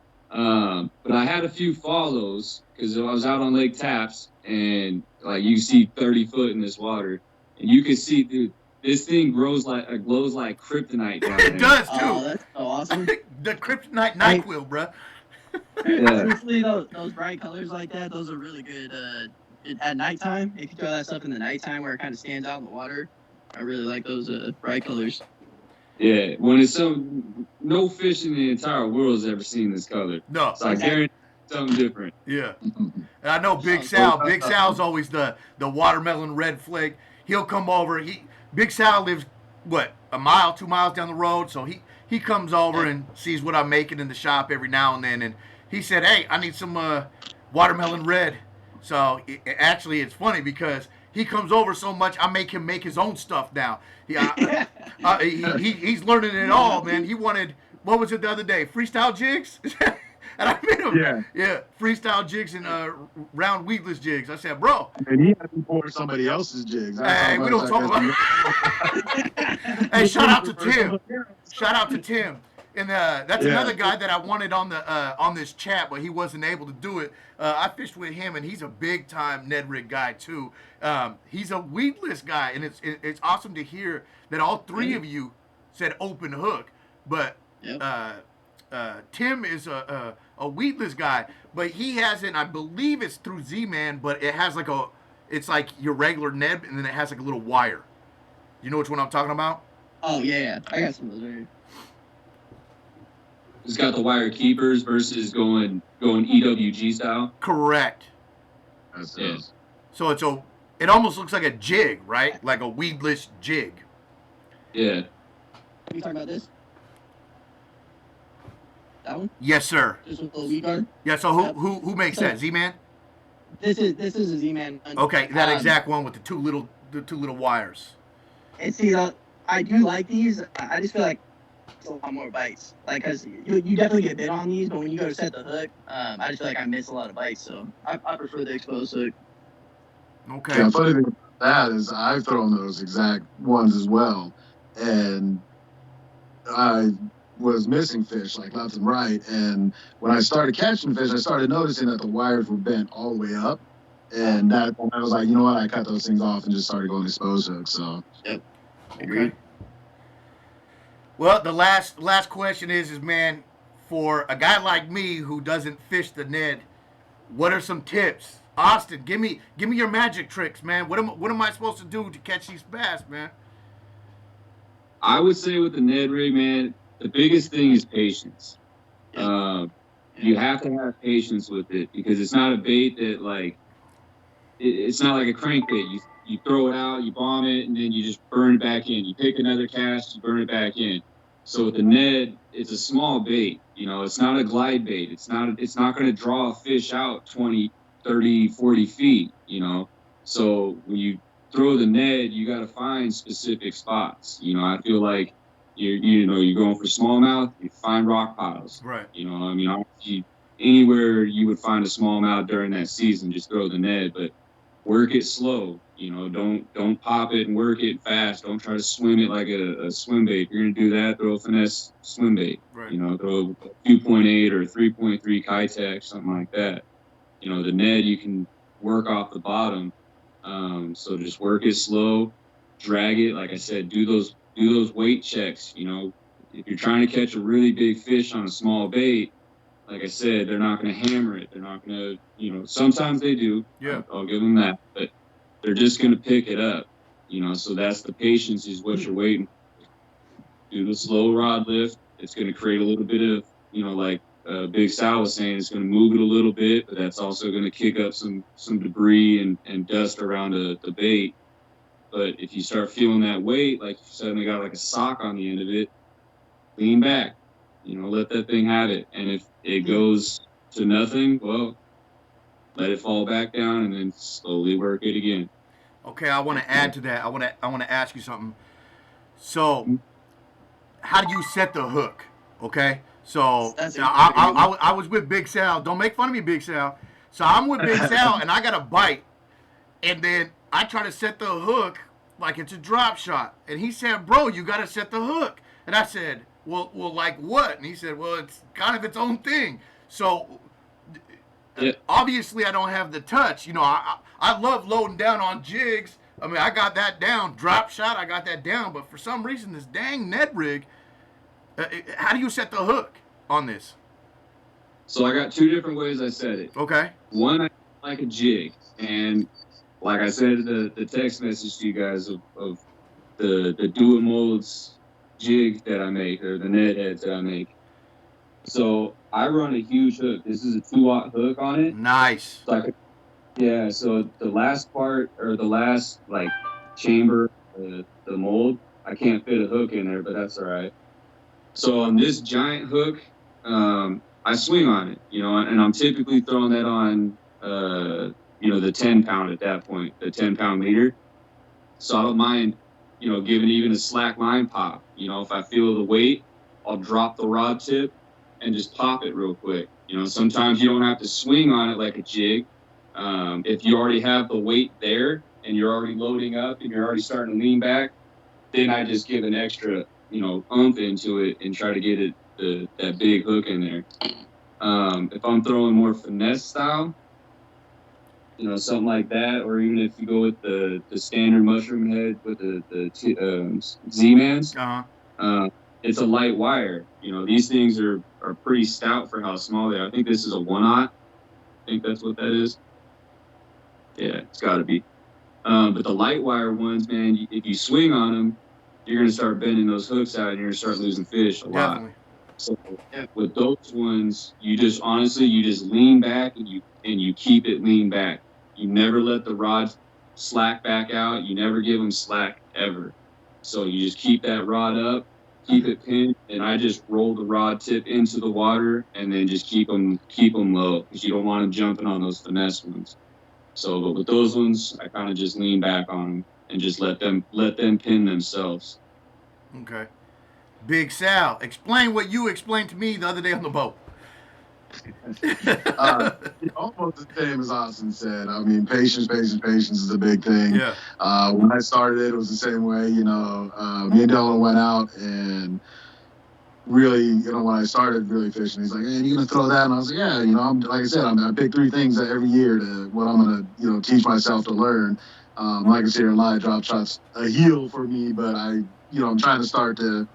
But I had a few follows because I was out on Lake Tapps, and like you see 30 foot in this water, and you can see, dude, this thing glows like kryptonite down there. It does too. Oh, that's so awesome. The kryptonite NyQuil, bro. Yeah. Honestly, those bright colors like that, those are really good. At nighttime, if you throw that stuff in the nighttime where it kind of stands out in the water, I really like those bright colors. Yeah, when it's no fish in the entire world has ever seen this color. No. So I guarantee something different. Yeah. And I know Big Sal. Big Sal's always the watermelon red flake. He'll come over. Big Sal lives what, a mile, 2 miles down the road. So he comes over and sees what I'm making in the shop every now and then, and he said, "Hey, I need some watermelon red." So actually, it's funny because he comes over so much, I make him make his own stuff now. He's learning it all, man. He wanted, what was it the other day? Freestyle jigs? And I made him, freestyle jigs and round weedless jigs. I said, bro. And he had to pour somebody else's jigs. Hey, we don't talk about Hey, shout out to Tim. Shout out to Tim. And that's another guy that I wanted on the on this chat, but he wasn't able to do it. I fished with him, and he's a big time Ned Rig guy too. He's a weedless guy, and it's awesome to hear that all three of you said open hook. But Tim is a weedless guy, but he has it. I believe it's through Z-Man, but it has like it's like your regular Ned, and then it has like a little wire. You know which one I'm talking about? Oh yeah, I got some of those right here. It's got the wire keepers versus going EWG style. Correct. Yes. So it almost looks like a jig, right? Like a weedless jig. Yeah. Are you talking about this? That one? Yes, sir. Just with a little weed guard? Yeah. So who makes that? Z-Man. This is a Z-Man. Okay, that exact one with the two little wires. And see, I do like these. I just feel like it's a lot more bites. Like, cause you definitely get bit on these, but when you go to set the hook, I just feel like I miss a lot of bites. So I prefer the exposed hook. Okay. Yeah, funny thing about that is I've thrown those exact ones as well, and I was missing fish like left and right. And when I started catching fish, I started noticing that the wires were bent all the way up, and that I was like, you know what? I cut those things off and just started going exposed hooks. So. Yep. Okay. Well, the last question is man, for a guy like me who doesn't fish the Ned, what are some tips? Austin, give me your magic tricks, man. What am I supposed to do to catch these bass, man? I would say with the Ned Rig, man, the biggest thing is patience. You have to have patience with it because it's not a bait that like it's not like a crankbait. You throw it out, you bomb it, and then you just burn it back in. You pick another cast, you burn it back in. So with the Ned, it's a small bait. You know, it's not a glide bait. It's not going to draw a fish out 20, 30, 40 feet, you know. So when you throw the Ned, you got to find specific spots. You know, I feel like you're going for smallmouth, you find rock piles. Right. You know, I mean, obviously, anywhere you would find a smallmouth during that season, just throw the Ned, but work it slow. You know, don't pop it and work it fast. Don't try to swim it like a swim bait. If you're gonna do that, throw a finesse swim bait. Right. You know, throw a 2.8 or 3.3 Kitech, something like that. You know, the Ned you can work off the bottom. So just work it slow, drag it. Like I said, do those weight checks. You know, if you're trying to catch a really big fish on a small bait, like I said, they're not going to hammer it. They're not going to, you know, sometimes they do. Yeah. I'll give them that. But they're just going to pick it up, you know. So that's the patience is what you're waiting for. Do the slow rod lift. It's going to create a little bit of, you know, like Big Sal was saying, it's going to move it a little bit, but that's also going to kick up some debris and dust around the bait. But if you start feeling that weight, like you suddenly got like a sock on the end of it, lean back. You know, let that thing have it. And if it goes to nothing, well, let it fall back down and then slowly work it again. Okay, I want to add to that. I want to ask you something. So, how do you set the hook? Okay, so I was with Big Sal. Don't make fun of me, Big Sal. So I'm with Big Sal, and I got a bite, and then I try to set the hook like it's a drop shot, and he said, "Bro, you got to set the hook," and I said, "Well, like what?" And he said, "Well, it's kind of its own thing." So. Yeah. Obviously, I don't have the touch. You know, I love loading down on jigs. I mean, I got that down. Drop shot, I got that down. But for some reason, this dang Ned Rig, how do you set the hook on this? So I got two different ways I set it. Okay. One, I like a jig. And like I said, the text message to you guys of the do-itmolds jig that I make, or the Ned heads that I make. So I run a huge hook. This is a 2-aught hook on it. Nice. So the last part, or the last like chamber, the mold, I can't fit a hook in there, but that's all right. So on this giant hook, I swing on it, and I'm typically throwing that on, the 10 pound at that point, the 10-pound leader. So I don't mind, giving even a slack line pop. If I feel the weight, I'll drop the rod tip and just pop it real quick. Sometimes you don't have to swing on it like a jig. If you already have the weight there and you're already loading up and you're already starting to lean back, then I just give an extra, oomph into it and try to get it that big hook in there. If I'm throwing more finesse style, something like that, or even if you go with the standard mushroom head with the Z-Mans, it's a light wire. These things are pretty stout for how small they are. I think this is a 1/0. I think that's what that is. Yeah, it's got to be. But the light wire ones, man, if you swing on them, you're going to start bending those hooks out and you're going to start losing fish a lot. Definitely. So with those ones, you just lean back and you keep it lean back. You never let the rod slack back out. You never give them slack ever. So you just keep that rod up, keep it pinned, and I just roll the rod tip into the water and then just keep them low because you don't want them jumping on those finesse ones. So, but with those ones, I kind of just lean back on them and just let them pin themselves. Okay. Big Sal, explain what you explained to me the other day on the boat. Almost the same as Austin said. I mean, patience is a big thing. Yeah. When I started it was the same way. Me and Dylan went out and really, when I started really fishing, he's like, "Hey, you gonna throw that?" And I was like, "Yeah, I'm like I said, I pick 3 things every year to what I'm gonna, teach myself to learn." Like I said, a lot of drop shots a heel for me, but I'm trying to start to,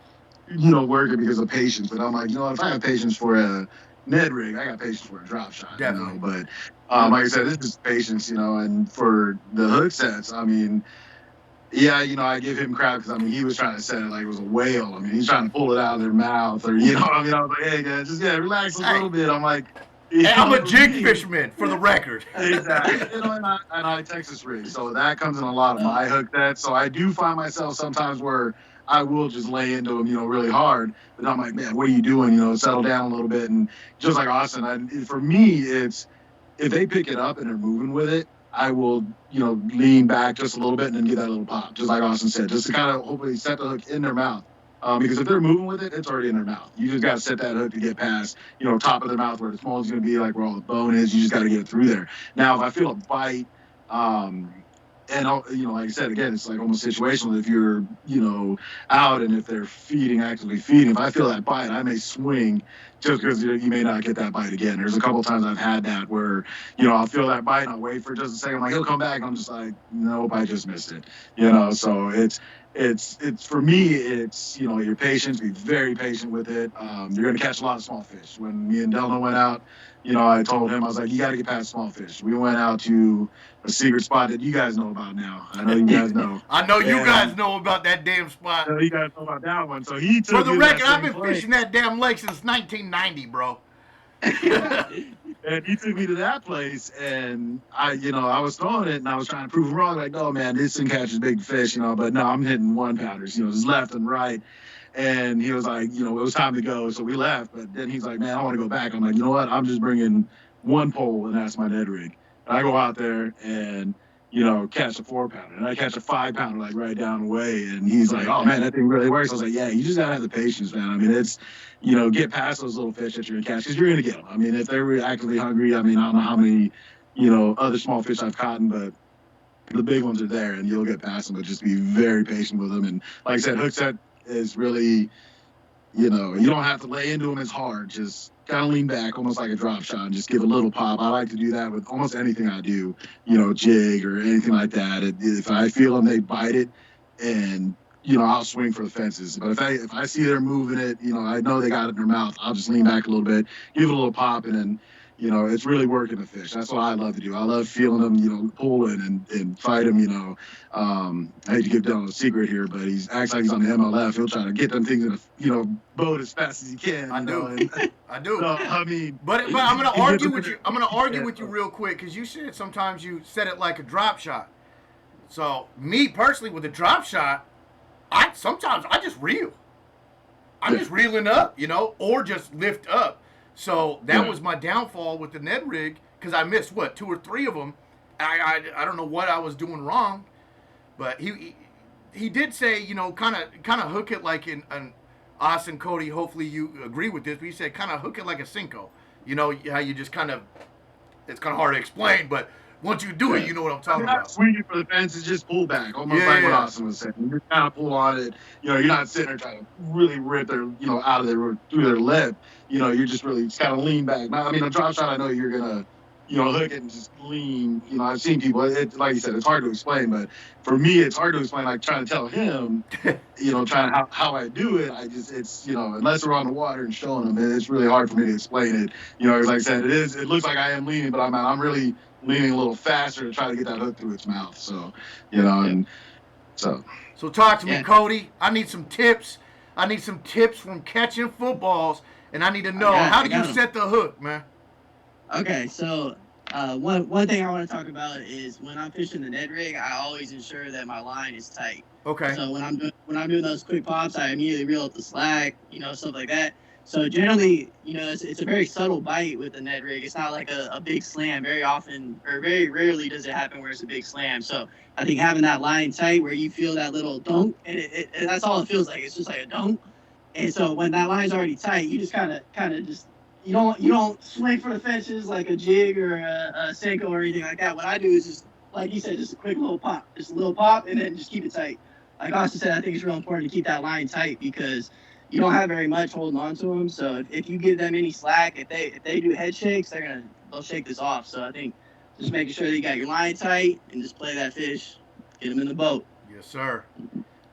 work it because of patience. But I'm like, if I have patience for a Ned Rig, I got patience for a drop shot. Definitely. But like I said, this is patience, and for the hook sets, I mean. Yeah, I give him crap because he was trying to set it like it was a whale. He's trying to pull it out of their mouth, or I was like, "Hey guys, just relax a little bit." I'm like, hey, I'm a jig fisherman, for the record. Exactly. And I Texas rig, so that comes in a lot of my hook sets. So I do find myself sometimes where I will just lay into them, really hard. But I'm like, man, what are you doing? Settle down a little bit. And just like Austin, for me, it's if they pick it up and they're moving with it, I will, lean back just a little bit and then give that little pop, just like Austin said, just to kind of hopefully set the hook in their mouth. Because if they're moving with it, it's already in their mouth. You just got to set that hook to get past, top of their mouth where the small is going to be, like where all the bone is. You just got to get it through there. Now, if I feel a bite, and like I said, again, it's like almost situational. If you're, out and if they're actively feeding, if I feel that bite, I may swing just because you may not get that bite again. There's a couple of times I've had that where, I'll feel that bite and I'll wait for just a second. I'm like, he'll come back. And I'm just like, nope, I just missed it. So it's for me, it's, your patience, be very patient with it. You're going to catch a lot of small fish. When me and Delno went out, I told him, I was like, you got to get past small fish. We went out to a secret spot that you guys know about now. I know you guys know. I know you guys know about that damn spot. I know you guys know about that one. So he took For the record, I've been fishing that damn lake since 1990, bro. And he took me to that place, and I was throwing it, and I was trying to prove him wrong. Like, no, man, this thing catches big fish, but no, I'm hitting 1-pounders, just left and right. And he was like, it was time to go, so we left. But then he's like, man, I want to go back. I'm like, you know what? I'm just bringing one pole, and that's my Ned Rig. And I go out there and, catch a 4-pounder. And I catch a 5-pounder, like, right down the way. And he's like, oh, man, that thing really works. I was like, yeah, you just got to have the patience, man. It's, get past those little fish that you're going to catch because you're going to get them. If they're actively hungry, I don't know how many, other small fish I've caught, but the big ones are there, and you'll get past them. But just be very patient with them. And like I said, hook set is really, you don't have to lay into them as hard. Just kind of lean back, almost like a drop shot, and just give a little pop. I like to do that with almost anything I do, jig or anything like that. If I feel them, they bite it, and I'll swing for the fences. But if I see they're moving it, I know they got it in their mouth, I'll just lean back a little bit, give it a little pop, and then it's really working the fish. That's what I love to do. I love feeling them, pulling and fight them, I hate to give Dylan a secret here, but he acts like he's on the MLF. He'll try to get them things in a, boat as fast as he can. I do. I do. So, but I'm going to argue with you. I'm going to argue with you real quick because you said sometimes you set it like a drop shot. So me personally with a drop shot, sometimes I just reel. I'm just reeling up, you know, or just lift up. So that was my downfall with the Ned Rig because I missed what 2 or 3 of them. I don't know what I was doing wrong, but he did say, you know, kind of hook it like an Austin Cody. Hopefully you agree with this, but he said kind of hook it like a Cinco. You know how you just kind of, it's kind of hard to explain, but once you do it, you know what I'm talking about. Swinging for the fence is just pull back, almost like what Austin was saying. You kind of pull on it. You know, you're not sitting there trying to really rip their, you know, out of their through their lip. You know, you're just really just kind of lean back. I mean, a drop shot, I know you're gonna, you know, hook it and just lean. You know, I've seen people. Like you said, it's hard to explain, but for me, it's hard to explain. Like trying to tell him, you know, how I do it. It's, you know, unless we're on the water and showing him, it's really hard for me to explain it. You know, like I said, it looks like I am leaning, but I'm really leaning a little faster to try to get that hook through its mouth. So, you know, and so talk to me, Cody. I need some tips. I need some tips from catching footballs, and I need to know how do you set the hook, man. Okay, so one thing I want to talk about is when I'm fishing the Ned Rig, I always ensure that my line is tight. Okay. So when I'm doing those quick pops, I immediately reel up the slack, you know, stuff like that. So generally, you know, it's a very subtle bite with the Ned Rig. It's not like a big slam. Very often, or very rarely, does it happen where it's a big slam. So I think having that line tight where you feel that little dunk, and and that's all it feels like. It's just like a dunk. And so when that line's already tight, you just kind of just you don't swing for the fences like a jig or a Senko or anything like that. What I do is just, like you said, just a quick little pop, and then just keep it tight. Like Austin said, I think it's real important to keep that line tight because you don't have very much holding on to them. So if you give them any slack, if they do head shakes, they'll shake this off. So I think just making sure that you got your line tight and just play that fish, get them in the boat. Yes, sir.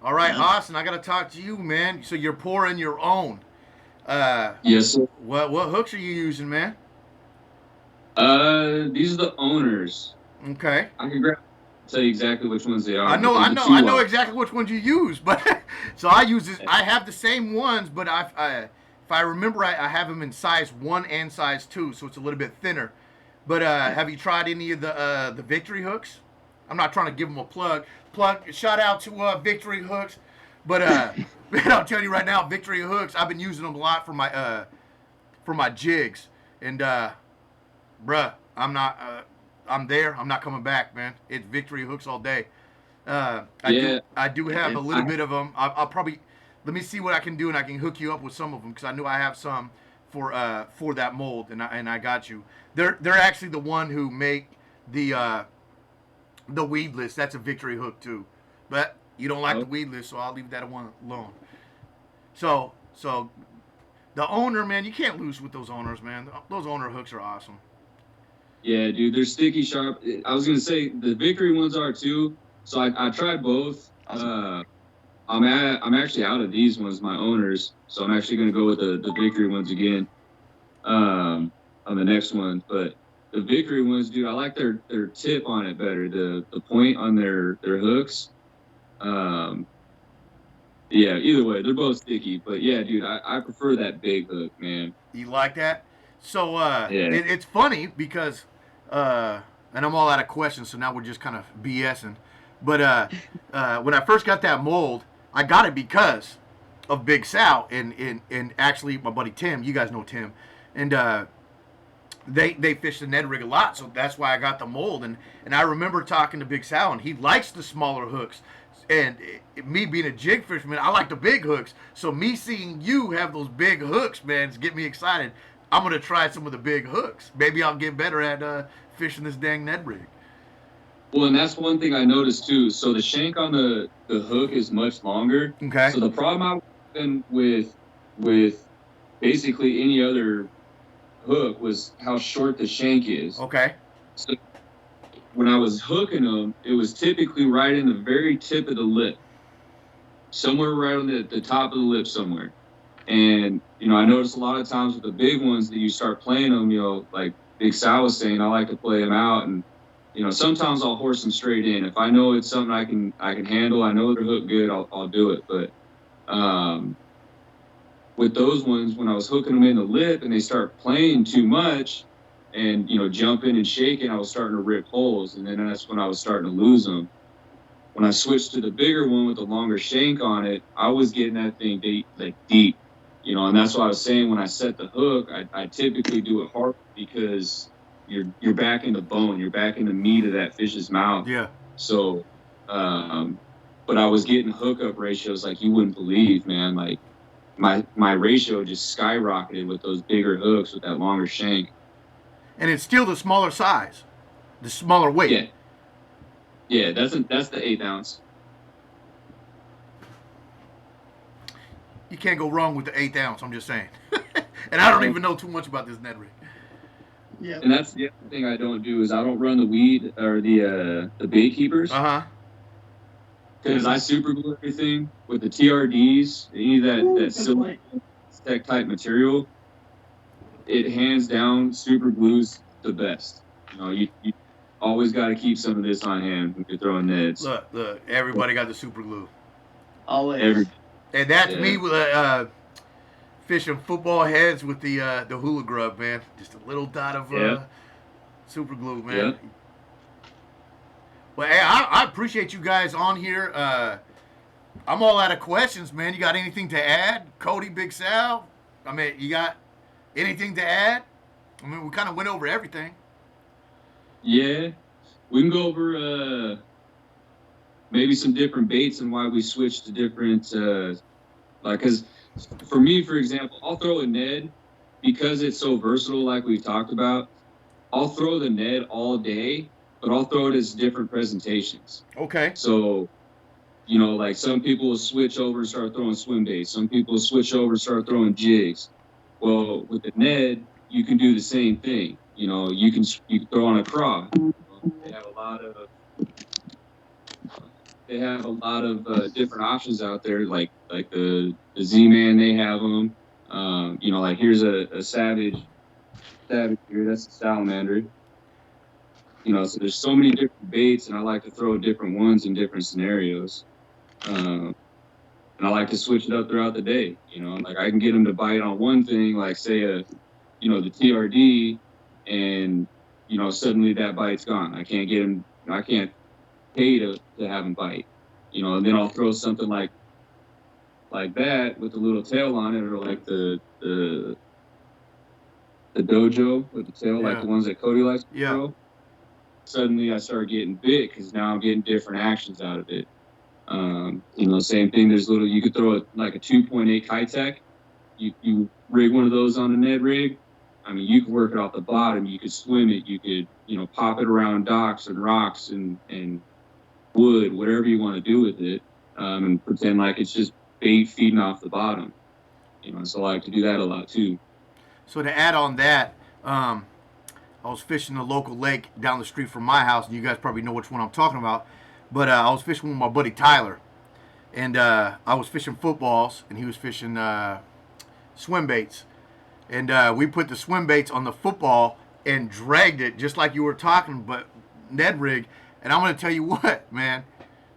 All right, Austin, I got to talk to you, man. So you're pouring your own. Yes, sir. What hooks are you using, man? These are the owners. Okay. I can tell you exactly which ones they are. I know exactly which ones you use, but so I use this. I have the same ones, but if I remember right, I have them in size 1 and size 2, so it's a little bit thinner. But have you tried any of the Victory hooks? I'm not trying to give them a plug. Shout out to Victory hooks, but I'm telling you right now, Victory hooks. I've been using them a lot for my jigs, and bruh, I'm there. I'm not coming back, man. It's Victory hooks all day. I do have a little bit of them. I'll probably let me see what I can do, and I can hook you up with some of them because I knew I have some for that mold, and I got you. They're actually the one who make the weedless. That's a Victory hook too, but you don't like the weedless, so I'll leave that one alone. So the owner, man, you can't lose with those owners, man. Those owner hooks are awesome. Yeah, dude, they're sticky sharp. I was gonna say the Victory ones are too. So I tried both. I'm actually out of these ones, my owners. So I'm actually gonna go with the Victory ones again on the next one. But the Victory ones, dude, I like their tip on it better. The point on their hooks. Yeah, either way, they're both sticky. But yeah, dude, I prefer that big hook, man. You like that? So it's funny because and I'm all out of questions, so now we're just kind of BSing. But when I first got that mold, I got it because of Big Sal and actually my buddy Tim. You guys know Tim, and they fish the Ned Rig a lot, so that's why I got the mold. And I remember talking to Big Sal, and he likes the smaller hooks. And me being a jig fisherman, I like the big hooks. So me seeing you have those big hooks, man, it's getting me excited. I'm going to try some of the big hooks. Maybe I'll get better at fishing this dang Ned Rig. Well, and that's one thing I noticed too. So the shank on the hook is much longer. Okay. So the problem I was having with basically any other hook was how short the shank is. Okay. So when I was hooking them, it was typically right in the very tip of the lip. Somewhere right on the top of the lip somewhere. And, you know, I noticed a lot of times with the big ones that you start playing them, you know, like Big Sal was saying, I like to play them out. And, you know, sometimes I'll horse them straight in. If I know it's something I can handle, I know they're hooked good, I'll do it. But with those ones, when I was hooking them in the lip and they start playing too much and, you know, jumping and shaking, I was starting to rip holes. And then that's when I was starting to lose them. when I switched to the bigger one with the longer shank on it, I was getting that thing deep, you know, and that's what I was saying when I set the hook. I typically do it hard because you're back in the bone, you're back in the meat of that fish's mouth. Yeah. So, but I was getting hookup ratios like you wouldn't believe, man. Like my ratio just skyrocketed with those bigger hooks with that longer shank. And it's still the smaller size, the smaller weight. Yeah. Yeah, that's the 1/8 ounce. You can't go wrong with the 1/8 ounce. I'm just saying. And I don't even know too much about this Ned Rig. Yeah. And that's the other thing I don't do is I don't run the weed or the bait keepers. Because I super glue everything with the TRDs, any of that silicone type material. It hands down super glues the best. You know, you always got to keep some of this on hand when you're throwing nets. Look, everybody got the super glue. Always. And that's me with fishing football heads with the hula grub, man. Just a little dot of super glue, man. Yeah. Well, hey, I appreciate you guys on here. I'm all out of questions, man. You got anything to add? Cody, Big Sal? I mean, you got anything to add? I mean, we kind of went over everything. Yeah. We can go over maybe some different baits and why we switched to different, because for me, for example, I'll throw a Ned because it's so versatile, like we've talked about. I'll throw the Ned all day, but I'll throw it as different presentations. Okay. So, you know, like some people will switch over and start throwing swim baits. Some people will switch over and start throwing jigs. Well, with the Ned, you can do the same thing. You know, you can throw on a craw. They have a lot of different options out there, like the Z-Man. They have them. You know, like here's a savage here. That's a salamander. You know, so there's so many different baits, and I like to throw different ones in different scenarios. And I like to switch it up throughout the day. You know, like I can get them to bite on one thing, like say the TRD, and you know suddenly that bite's gone. I can't get them. I can't pay to have them bite. You know, and then I'll throw something like that with a little tail on it, or like the dojo with the tail, like the ones that Cody likes to throw. Suddenly I start getting bit because now I'm getting different actions out of it. You know, same thing. There's you could throw like a 2.8 Kitech. You rig one of those on a Ned rig. I mean, you could work it off the bottom. You could swim it. You could, you know, pop it around docks and rocks and wood, whatever you want to do with it, and pretend like it's just bait feeding off the bottom. You know, so I like to do that a lot too. So to add on that, I was fishing a local lake down the street from my house, and you guys probably know which one I'm talking about. But I was fishing with my buddy Tyler, and I was fishing footballs, and he was fishing swim baits. And we put the swim baits on the football and dragged it just like you were talking, but Ned Rig. And I'm going to tell you what, man,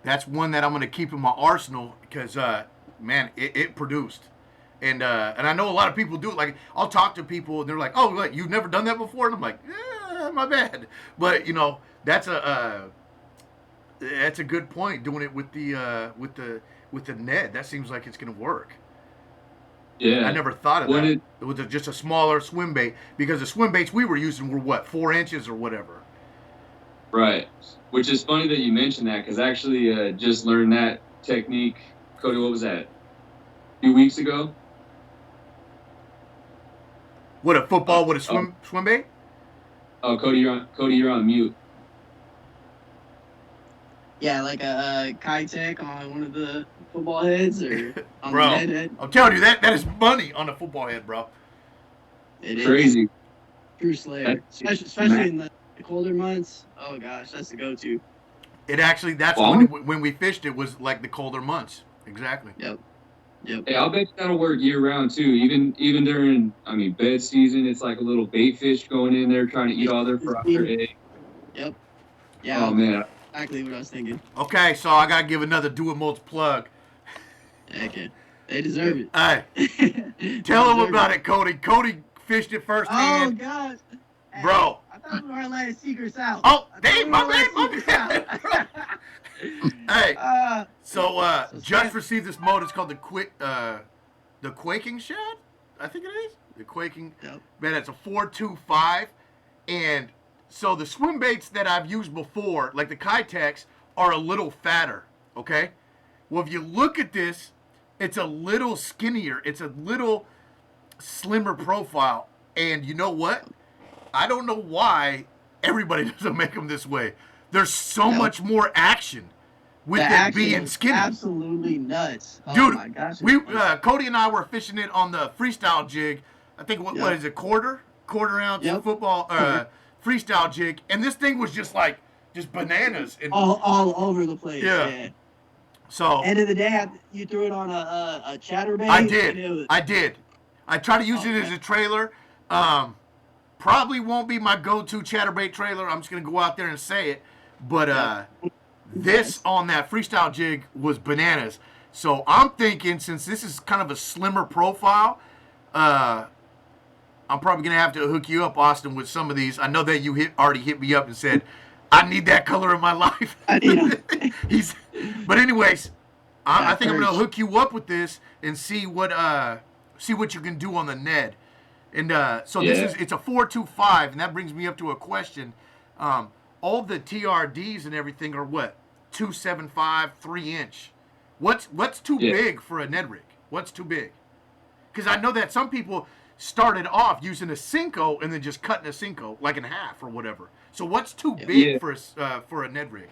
that's one that I'm going to keep in my arsenal because, man, it produced. And I know a lot of people do it. Like, I'll talk to people, and they're like, oh, what, you've never done that before? And I'm like, my bad. But, you know, that's a good point, doing it with the Ned. That seems like it's going to work. Yeah. I never thought of that. It was just a smaller swim bait because the swim baits we were using were, what, 4 inches or whatever. Right. Which is funny that you mentioned that because I actually just learned that technique. Cody, what was that? A few weeks ago? What, a football with a swim bait? Oh, Cody, you're on mute. Yeah, like a Kitech on one of the football heads or on bro, the Ned head. I'm telling you, that is money on a football head, bro. It is. Crazy. True slayer. Especially in the colder months. Oh, gosh, that's the go-to. It actually, that's when we fished it was like the colder months. Exactly. Yep. Hey, I'll bet that'll work year-round, too. Even during, I mean, bed season, it's like a little bait fish going in there trying to eat all their egg. Yep. Yeah. Oh, man. Exactly what I was thinking. Okay, so I got to give another do-itmolds plug. Okay. They deserve it. Hey, tell them about it, Cody. Cody fished it firsthand. Oh, gosh. Bro. I thought we were letting secrets out. Oh, my bad. Hey, so So just Scamp- received this mode. It's called the Quaking Shad. I think it is the Quaking. Yep. Man, it's a 425, and so the swim baits that I've used before, like the Kitex, are a little fatter. Okay. Well, if you look at this, it's a little skinnier. It's a little slimmer profile, and you know what? I don't know why everybody doesn't make them this way. There's so Nope. much more action with The it action being is skinny. absolutely nuts. Oh Dude, my gosh. we Cody and I were fishing it on the freestyle jig. I think what Yep. is it, quarter ounce Yep. football freestyle jig, and this thing was just bananas. And all over the place. Yeah. Yeah. so End of the day, you threw it on a chatterbait. I and did. it was- I did. I try to use it as a trailer. Probably won't be my go-to chatterbait trailer. I'm just gonna go out there and say it. But this on that freestyle jig was bananas. So I'm thinking, since this is kind of a slimmer profile, I'm probably gonna have to hook you up, Austin, with some of these. I know that you already hit me up and said, I need that color in my life. I need But anyways, I That think I'm gonna hurts. hook you up with this and see what you can do on the Ned. And so it's a 425, and that brings me up to a question. All the TRDs and everything are what, 275, 3-inch. What's too big for a Ned rig? What's too big? Because I know that some people started off using a Cinco and then just cutting a Cinco like in half or whatever. So what's too big for a Ned rig?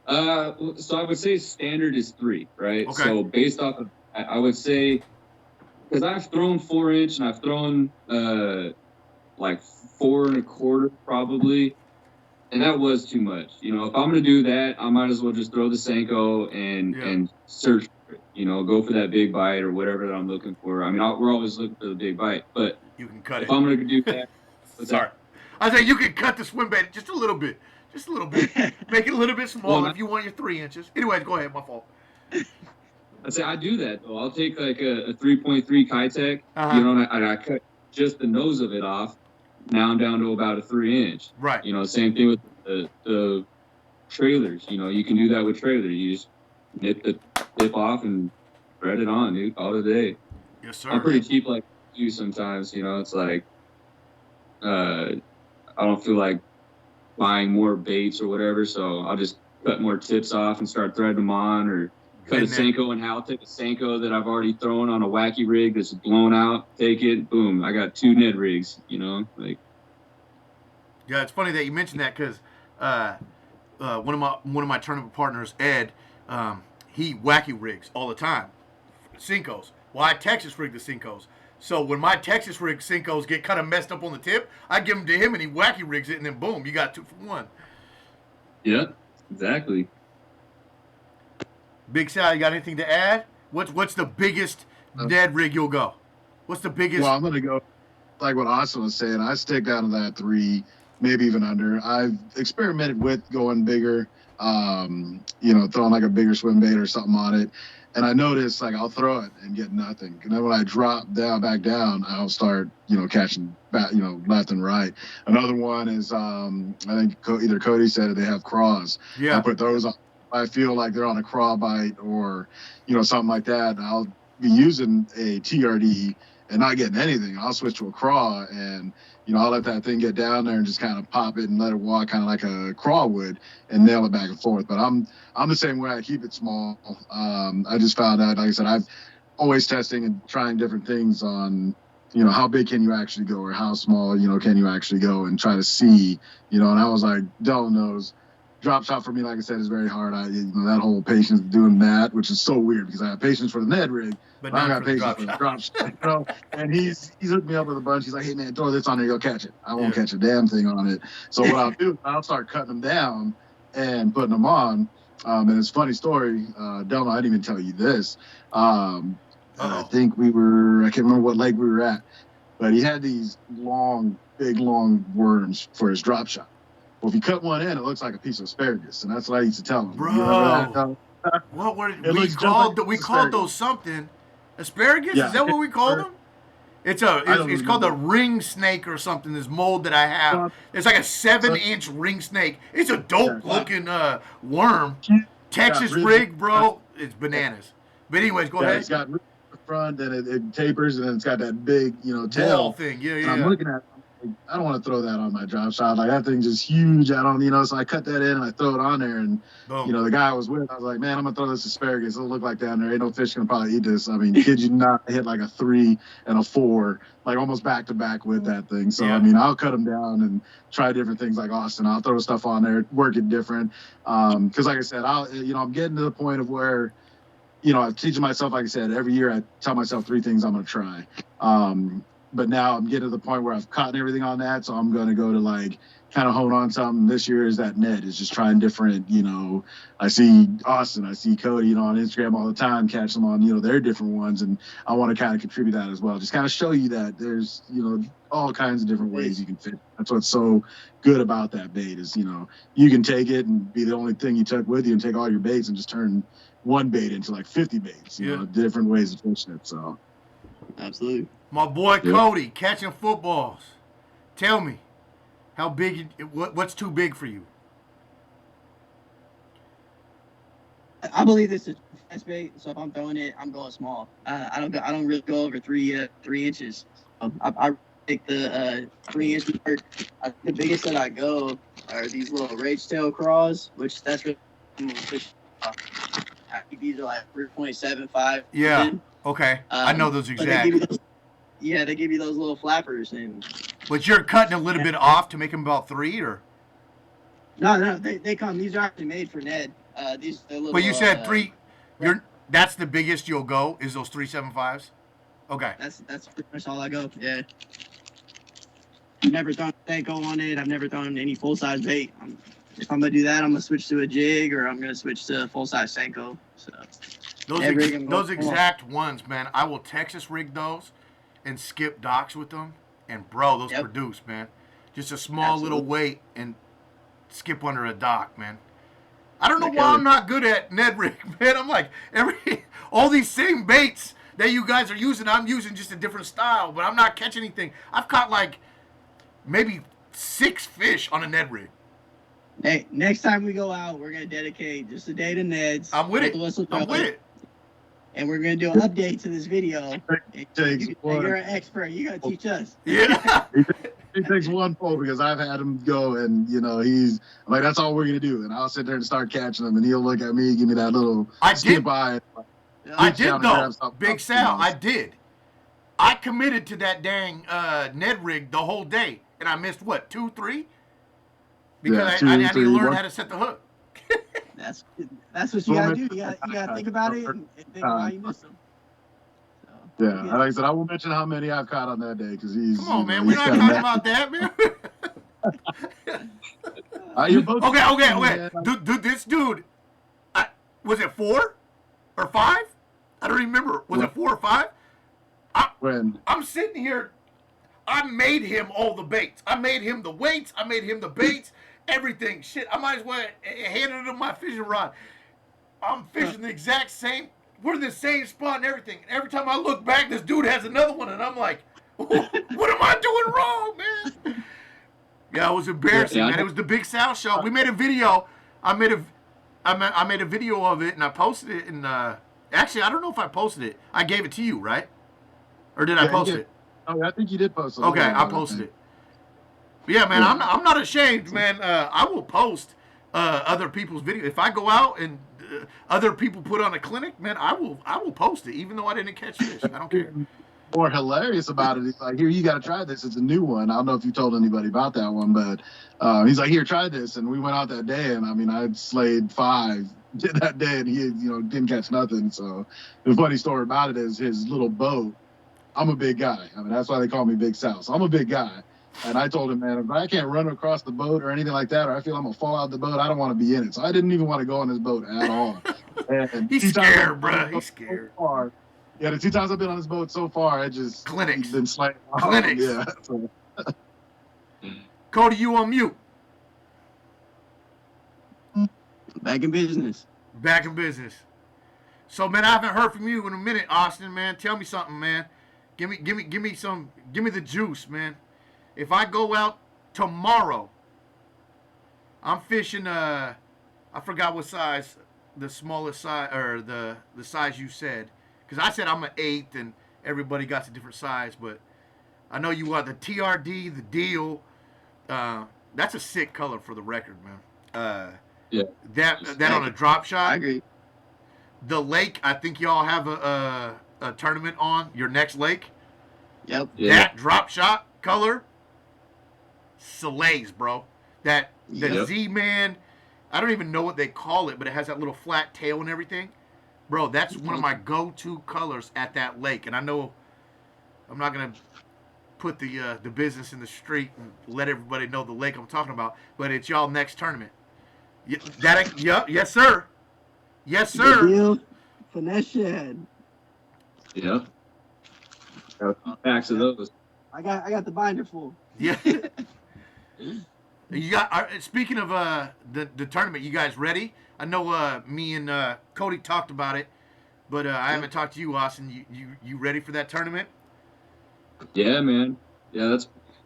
So I would say standard is 3, right? Okay. So based off of, I would say, because I've thrown 4-inch and I've thrown like 4 1/4 probably, and that was too much. You know, if I'm gonna do that, I might as well just throw the Senko and search for it. You know, go for that big bite or whatever that I'm looking for. I mean, we're always looking for the big bite, but You can cut if it. I'm gonna do that, Sorry. I say you can cut the swim bait just a little bit. Just a little bit. Make it a little bit smaller Well, if you want your 3 inches. Anyways, go ahead. My fault. I'd say I do that though. I'll take like a 3.3 Kitech, Uh-huh. you know, and I cut just the nose of it off. Now I'm down to about a 3-inch. Right. You know, same thing with the trailers. You know, you can do that with trailers. You just nip the tip off and thread it on, dude, all the day. Yes, sir. I'm pretty cheap like you sometimes. You know, it's like I don't feel like buying more baits or whatever, so I'll just cut more tips off and start threading them on, or cut a And then- Senko and I'll take a Senko that I've already thrown on a wacky rig that's blown out, take it, boom, I got 2 Ned rigs, you know, like. Yeah, it's funny that you mentioned that because one of my tournament partners, Ed, he wacky rigs all the time, Cincos. Well, I Texas rig the Cincos. So when my Texas rig Cincos get kind of messed up on the tip, I give them to him and he wacky rigs it, and then boom, you got 2 for 1. Yeah, exactly. Big Sal, you got anything to add? What's the biggest Ned rig you'll go? What's the biggest? Well, I'm gonna go like what Austin was saying. I stick down to that 3, maybe even under. I've experimented with going bigger, you know, throwing like a bigger swim bait or something on it. And I notice like I'll throw it and get nothing. And then when I drop back down, I'll start, you know, catching back, you know, left and right. Another one is I think either Cody said it, they have craws. Yeah. I put those on. I feel like they're on a craw bite or, you know, something like that. I'll be using a TRD and not getting anything. I'll switch to a craw and, you know, I'll let that thing get down there and just kind of pop it and let it walk kind of like a craw would and nail it back and forth. But I'm the same way. I keep it small. I just found out, like I said, I've always testing and trying different things on, you know, how big can you actually go or how small, you know, can you actually go and try to see, you know, and I was like, Dylan knows. Drop shot for me, like I said, is very hard. You know, that whole patience doing that, which is so weird because I have patience for the Ned rig, But I not got for the patience for the drop shot. You know? And he's hooked me up with a bunch. He's like, hey man, throw this on there, you'll catch it. I won't catch a damn thing on it. So what I'll do, I'll start cutting them down and putting them on. And it's a funny story. Delma, I didn't even tell you this. I think I can't remember what lake we were at, but he had these big long worms for his drop shot. Well, if you cut one in, it looks like a piece of asparagus, and that's what I used to tell him. Bro. You remember that? What were It looks just like we called those something? Asparagus? Yeah. Is that what we called them? It's don't called the remember. ring snake or something. This mold that I have. It's like a 7-inch ring snake. It's a dope looking worm. Got Texas ribs in rig, front. bro. It's bananas. But anyways, go Yeah, ahead. it's got ribs in the front, and it tapers, and then it's got that big, Ball tail. thing. Yeah, And I'm yeah. looking at it, I'm like, I don't want to throw that on my drop shot. Like, that thing's just huge. I don't. So I cut that in and I throw it on there. And, Boom. the guy I was with, I was like, man, I'm going to throw this asparagus. It'll look like down there. Ain't no fish going to probably eat this. I mean, kid you not, I hit like a 3 and a 4, like almost back to back with that thing. So, Yeah. I mean, I'll cut them down and try different things like Austin. I'll throw stuff on there, work it different. Because like I said, I'm getting to the point of where, I'm teaching myself, like I said, every year I tell myself 3 things I'm going to try. But now I'm getting to the point where I've caught everything on that. So I'm going to go to like kind of hone on something. This year is that Ned is just trying different, I see Austin, I see Cody, on Instagram all the time, catch them on, their different ones. And I want to kind of contribute that as well. Just kind of show you that there's, all kinds of different ways you can fit. That's what's so good about that bait is, you can take it and be the only thing you took with you and take all your baits and just turn one bait into like 50 baits, different ways of fishing it. So Absolutely. My boy Cody catching footballs. Tell me, how big? What's too big for you? I believe this is fast bait, so if I'm throwing it, I'm going small. I don't really go over 3 inches. I take the 3-inch mark. The biggest that I go are these little rage tail craws, which that's really I think these are like 3.75. Yeah. Okay. I know those exact. They give you those little flappers, But you're cutting a little bit off to make them about 3, or? No, they come. These are actually made for Ned. These are little. But you said 3. That's the biggest you'll go is those 3.75s. Okay. That's pretty much all I go. Yeah. I've never thrown a Senko on it. I've never thrown any full size bait. If I'm gonna do that, I'm gonna switch to a jig or I'm gonna switch to a full size Senko. So those exact ones, man. I will Texas rig those and skip docks with them, and bro, those produce, man. Just a small little weight and skip under a dock, man. I don't know why I'm not good at Ned Rig, man. I'm like all these same baits that you guys are using, I'm using just a different style, but I'm not catching anything. I've caught like maybe 6 fish on a Ned Rig. Hey, next time we go out, we're gonna dedicate just a day to Neds. I'm with it. I'm with it. And we're gonna do an update to this video. You're an expert. You gotta teach us. Yeah. He takes one pole because I've had him go, and he's like, that's all we're gonna do. And I'll sit there and start catching him, and he'll look at me, give me that little skip eye. I did though, Big Sal. I did. I committed to that dang Ned Rig the whole day, and I missed what 2, 3 because I need to learn how to set the hook. That's what you gotta do. You gotta think about it and think about how you miss them. So, like I said, I won't mention how many I've caught on that day because he's. Come on, man. We're not talking about that, man. Okay. This dude, was it 4 or 5? I don't remember. Was it 4 or 5? I'm sitting here. I made him all the baits. I made him the weights. I made him the baits. Everything. Shit, I might as well hand him my fishing rod. I'm fishing the exact same. We're in the same spot and everything. And every time I look back, this dude has another one, and I'm like, what am I doing wrong, man? Yeah, it was embarrassing, man. It was the Big Sal show. We made a video. I made a video of it, and I posted it. And actually, I don't know if I posted it. I gave it to you, right? Or did I post it? Oh, I think you did post it. Okay, I posted it. But yeah, man, I'm not ashamed, man. I will post other people's videos. If I go out and other people put on a clinic, man, I will post it, even though I didn't catch fish. I don't care. More hilarious about it, it's like, here, you got to try this. It's a new one. I don't know if you told anybody about that one, but he's like, here, try this. And we went out that day, and I mean, I slayed 5 that day, and he, didn't catch nothing. So the funny story about it is his little boat. I'm a big guy. I mean, that's why they call me Big Sal. So I'm a big guy. And I told him, man, if I can't run across the boat or anything like that, or I feel I'm going to fall out the boat, I don't want to be in it. So I didn't even want to go on this boat at all. And he's scared, bro. He's scared. So far, the 2 times I've been on this boat so far, I just clinics. Been slaying. Clinics. Yeah. So. Cody, you on mute. Back in business. Back in business. So, man, I haven't heard from you in a minute, Austin, man. Tell me something, man. Give me the juice, man. If I go out tomorrow, I'm fishing. I forgot what size, the smallest size or the size you said, because I said I'm an 8th and everybody got a different size, but I know you are the TRD, the deal. That's a sick color for the record, man. Yeah. That on a drop shot. I agree. The lake, I think y'all have a tournament on your next lake. Yep. Yeah. That drop shot color slays, bro. The Yep. Z-Man, I don't even know what they call it, but it has that little flat tail and everything. Bro, that's one of my go-to colors at that lake. And I know I'm not going to put the business in the street and let everybody know the lake I'm talking about, but it's y'all next tournament. Yes, sir. Yes, Good sir. deal. Finesse shed. Yep. Backs of those. I got the binder full. Yeah. You got. Speaking of the tournament, you guys ready? I know me and Cody talked about it, but I haven't talked to you, Austin. You ready for that tournament? Yeah, man. Yeah,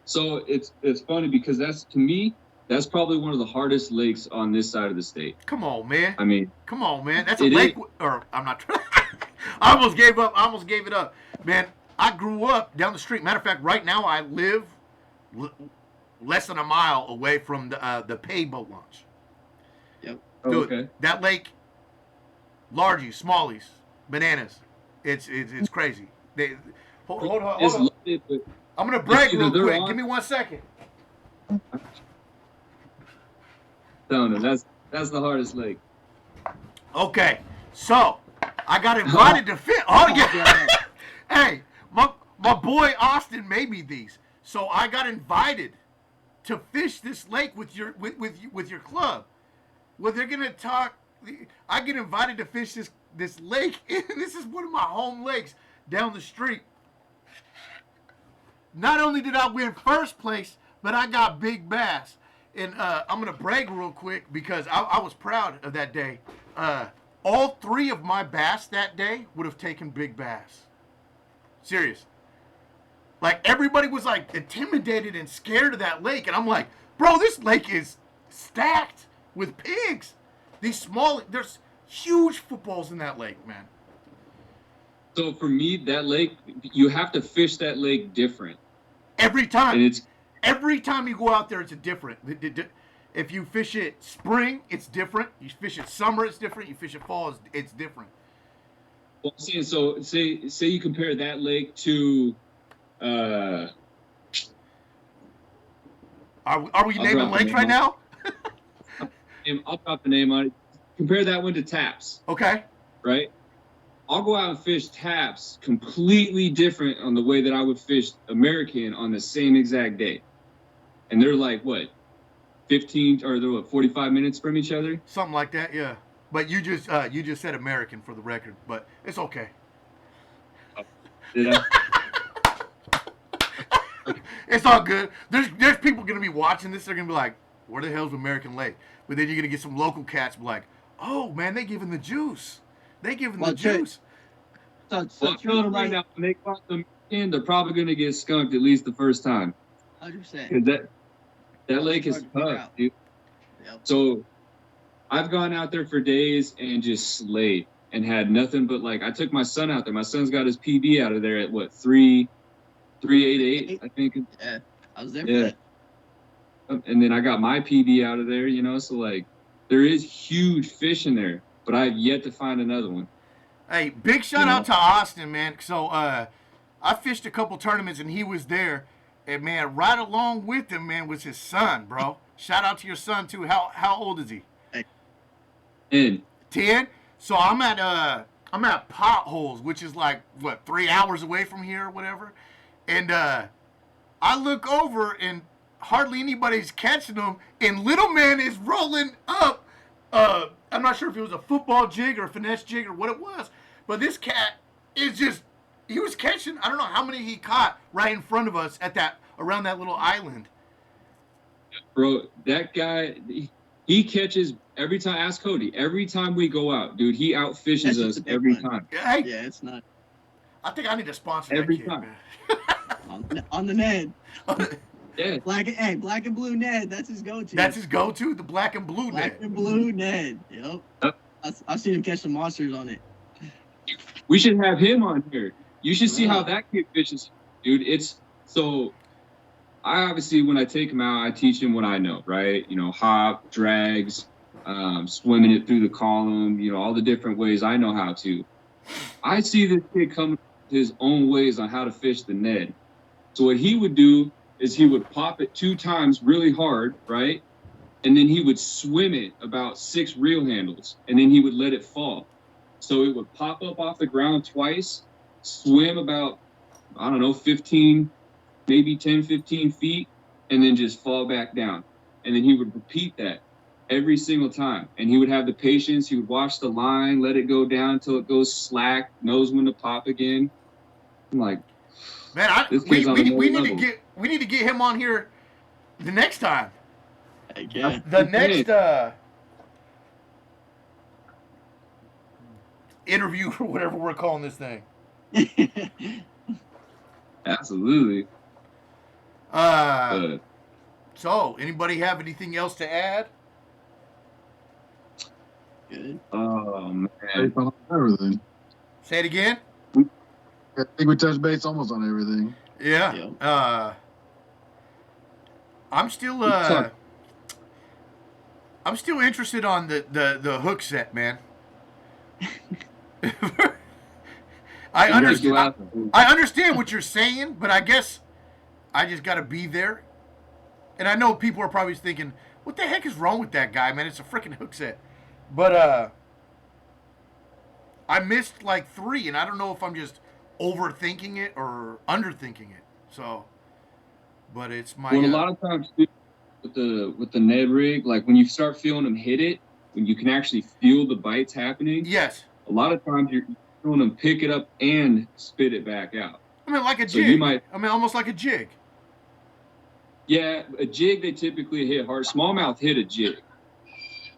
it's funny because to me that's probably one of the hardest lakes on this side of the state. Come on, man. I mean, come on, man. That's a it lake. is. Or I'm not. I almost gave up. I almost gave it up, man. I grew up down the street. Matter of fact, right now I live less than a mile away from the paid boat launch. Yep. Oh, Dude, okay. that lake, largies, smallies, bananas. It's crazy. Hold on. It's loaded, but I'm gonna break real they're quick. on- Give me 1 second. no, that's the hardest lake. Okay, so I got invited to fit. Oh yeah. Hey, my boy Austin made me these, so I got invited to fish this lake with your club. Well, they're gonna talk. I get invited to fish this lake, and this is one of my home lakes down the street. Not only did I win first place, but I got big bass. And I'm gonna brag real quick because I was proud of that day. All 3 of my bass that day would have taken big bass. Serious. Like, everybody was like intimidated and scared of that lake, and I'm like, bro, this lake is stacked with pigs. There's huge footballs in that lake, man. So for me, that lake, you have to fish that lake different. Every time. And Every time you go out there, it's a different. If you fish it spring, it's different. You fish it summer, it's different. You fish it fall, it's different. well, I'm saying, so say you compare that lake to Are we I'll naming drop the lakes name right now? I'll drop the name on it. Compare that one to Taps, Okay. right? I'll go out and fish Taps completely different on the way that I would fish American on the same exact day. And they're like, what, 15 or they're what, 45 minutes from each other? Something like that, yeah. But you just said American for the record, but it's okay. Did I? It's all good. There's people gonna be watching this. They're gonna be like, "Where the hell's American Lake?" But then you're gonna get some local cats be like, "Oh man, they giving the juice. They giving the juice." Well, I'm telling them right now, when they caught them in, they're probably going to get skunked at least the first time. 100%. That lake is hard to figure tough, out. dude. Yep. So I've gone out there for days and just slayed and had nothing but, like, I took my son out there. My son's got his PB out of there at what, 388, I think. Yeah, I was there Yeah. for that. And then I got my PB out of there, you know, so like there is huge fish in there, but I've yet to find another one. Hey, big shout out to Austin, man. So I fished a couple tournaments and he was there, and man, right along with him, man, was his son, bro. Shout out to your son too. How old is he? And 10. So I'm at Potholes, which is like what, 3 hours away from here or whatever. And I look over and hardly anybody's catching them, and little man is rolling up. I'm not sure if it was a football jig or a finesse jig or what it was, but this cat is he was catching, I don't know how many he caught right in front of us around that little island. bro, that guy, he catches every time. Ask Cody. Every time we go out, dude, he outfishes That's just us a big every one. time. Hey, Yeah, it's not. I think I need to sponsor Every that kid, time. man. On the Ned. Yeah. Black and blue Ned. That's his go-to. That's his go-to, the black and blue black net. and blue Ned. Yep. I've seen him catch some monsters on it. We should have him on here. You should see how that kid fishes, dude. It's so. I obviously, when I take him out, I teach him what I know, right? You know, hop, drags, swimming it through the column. You know, all the different ways I know how to. I see this kid come his own ways on how to fish the Ned. So what he would do is he would pop it 2 times really hard, right? And then he would swim it about 6 reel handles, and then he would let it fall. So it would pop up off the ground twice, swim about, I don't know, 15, maybe 10, 15 feet, and then just fall back down. And then he would repeat that every single time. And he would have the patience. He would watch the line, let it go down until it goes slack, knows when to pop again. I'm like, man, this we kid's on need another to level. get him on here the next time. Heck yeah. The next interview or whatever we're calling this thing. Absolutely. So, anybody have anything else to add? Good. Oh, man. Based on everything. Say it again. I think we touched base almost on everything. Yeah. Yeah. I'm still interested on the hook set, man. I understand what you're saying, but I guess I just got to be there. And I know people are probably thinking, what the heck is wrong with that guy, man? It's a freaking hook set. But I missed like 3, and I don't know if I'm just overthinking it or underthinking it. So, but it's my... Well, a lot of times too, with the Ned Rig, like when you start feeling them hit it, when you can actually feel the bites happening. Yes. A lot of times you're feeling them pick it up and spit it back out. I mean, like a So jig. you might- almost like a jig. Yeah, a jig they typically hit hard. Smallmouth hit a jig.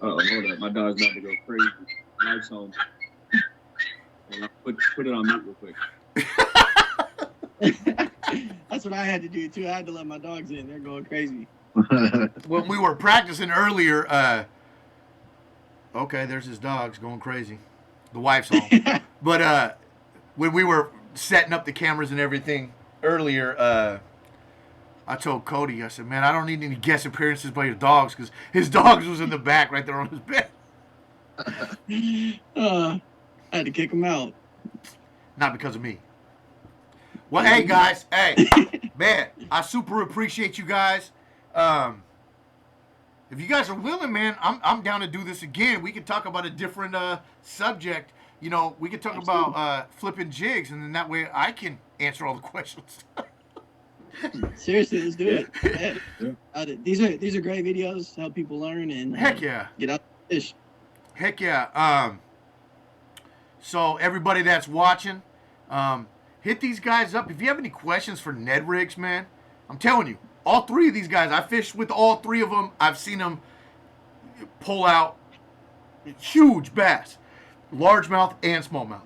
Oh, hold up, my dog's about to go crazy. Life's home. And I'll put it on mute real quick. That's what I had to do too. I had to let my dogs in. They're going crazy. When we were practicing earlier, okay, there's his dogs going crazy. The wife's home. But when we were setting up the cameras and everything earlier, I told Cody, I said, man, I don't need any guest appearances by your dogs, because his dogs was in the back right there on his bed. I had to kick him out. Not because of me. Well, hey, guys. Hey, man, I super appreciate you guys. If you guys are willing, man, I'm down to do this again. We can talk about a different subject. You know, we could talk about flipping jigs, and then that way I can answer all the questions. Seriously, let's do it. Yeah. These are great videos to help people learn and Heck yeah. get out and fish. Heck yeah. So everybody that's watching, hit these guys up. If you have any questions for Ned Rigs, man, I'm telling you, all 3 of these guys, I fished with all 3 of them. I've seen them pull out huge bass, largemouth and smallmouth.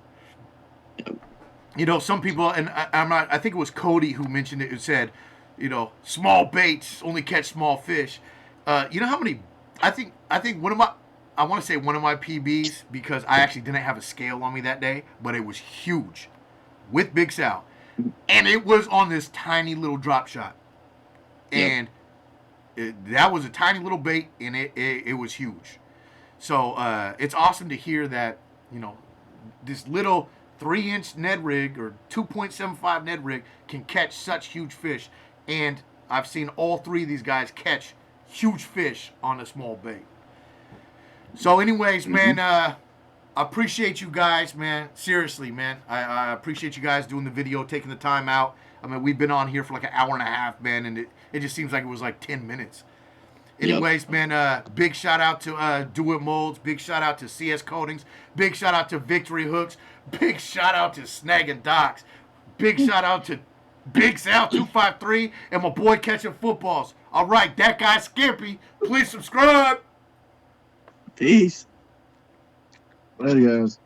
You know, some people, and I think it was Cody who mentioned it, who said, you know, small baits only catch small fish. You know how many, I think one of my PBs, because I actually didn't have a scale on me that day, but it was huge with Big Sal. And it was on this tiny little drop shot. And that was a tiny little bait, and it was huge. So it's awesome to hear that, you know, this little 3-inch Ned Rig or 2.75 Ned Rig can catch such huge fish. And I've seen all 3 of these guys catch huge fish on a small bait. So anyways, man, I appreciate you guys, man. Seriously, man. I appreciate you guys doing the video, taking the time out. I mean, we've been on here for like an hour and a half, man, and it just seems like it was like 10 minutes. Anyways, man, big shout out to Do-It-Molds. Big shout out to CS Coatings. Big shout out to Victory Hooks. Big shout out to Snagging Docks. Big shout out to BigSal253 and my boy catching footballs. All right, that guy Skimpy. Please subscribe. Peace. Later, guys.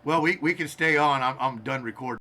Well, we can stay on. I'm done recording.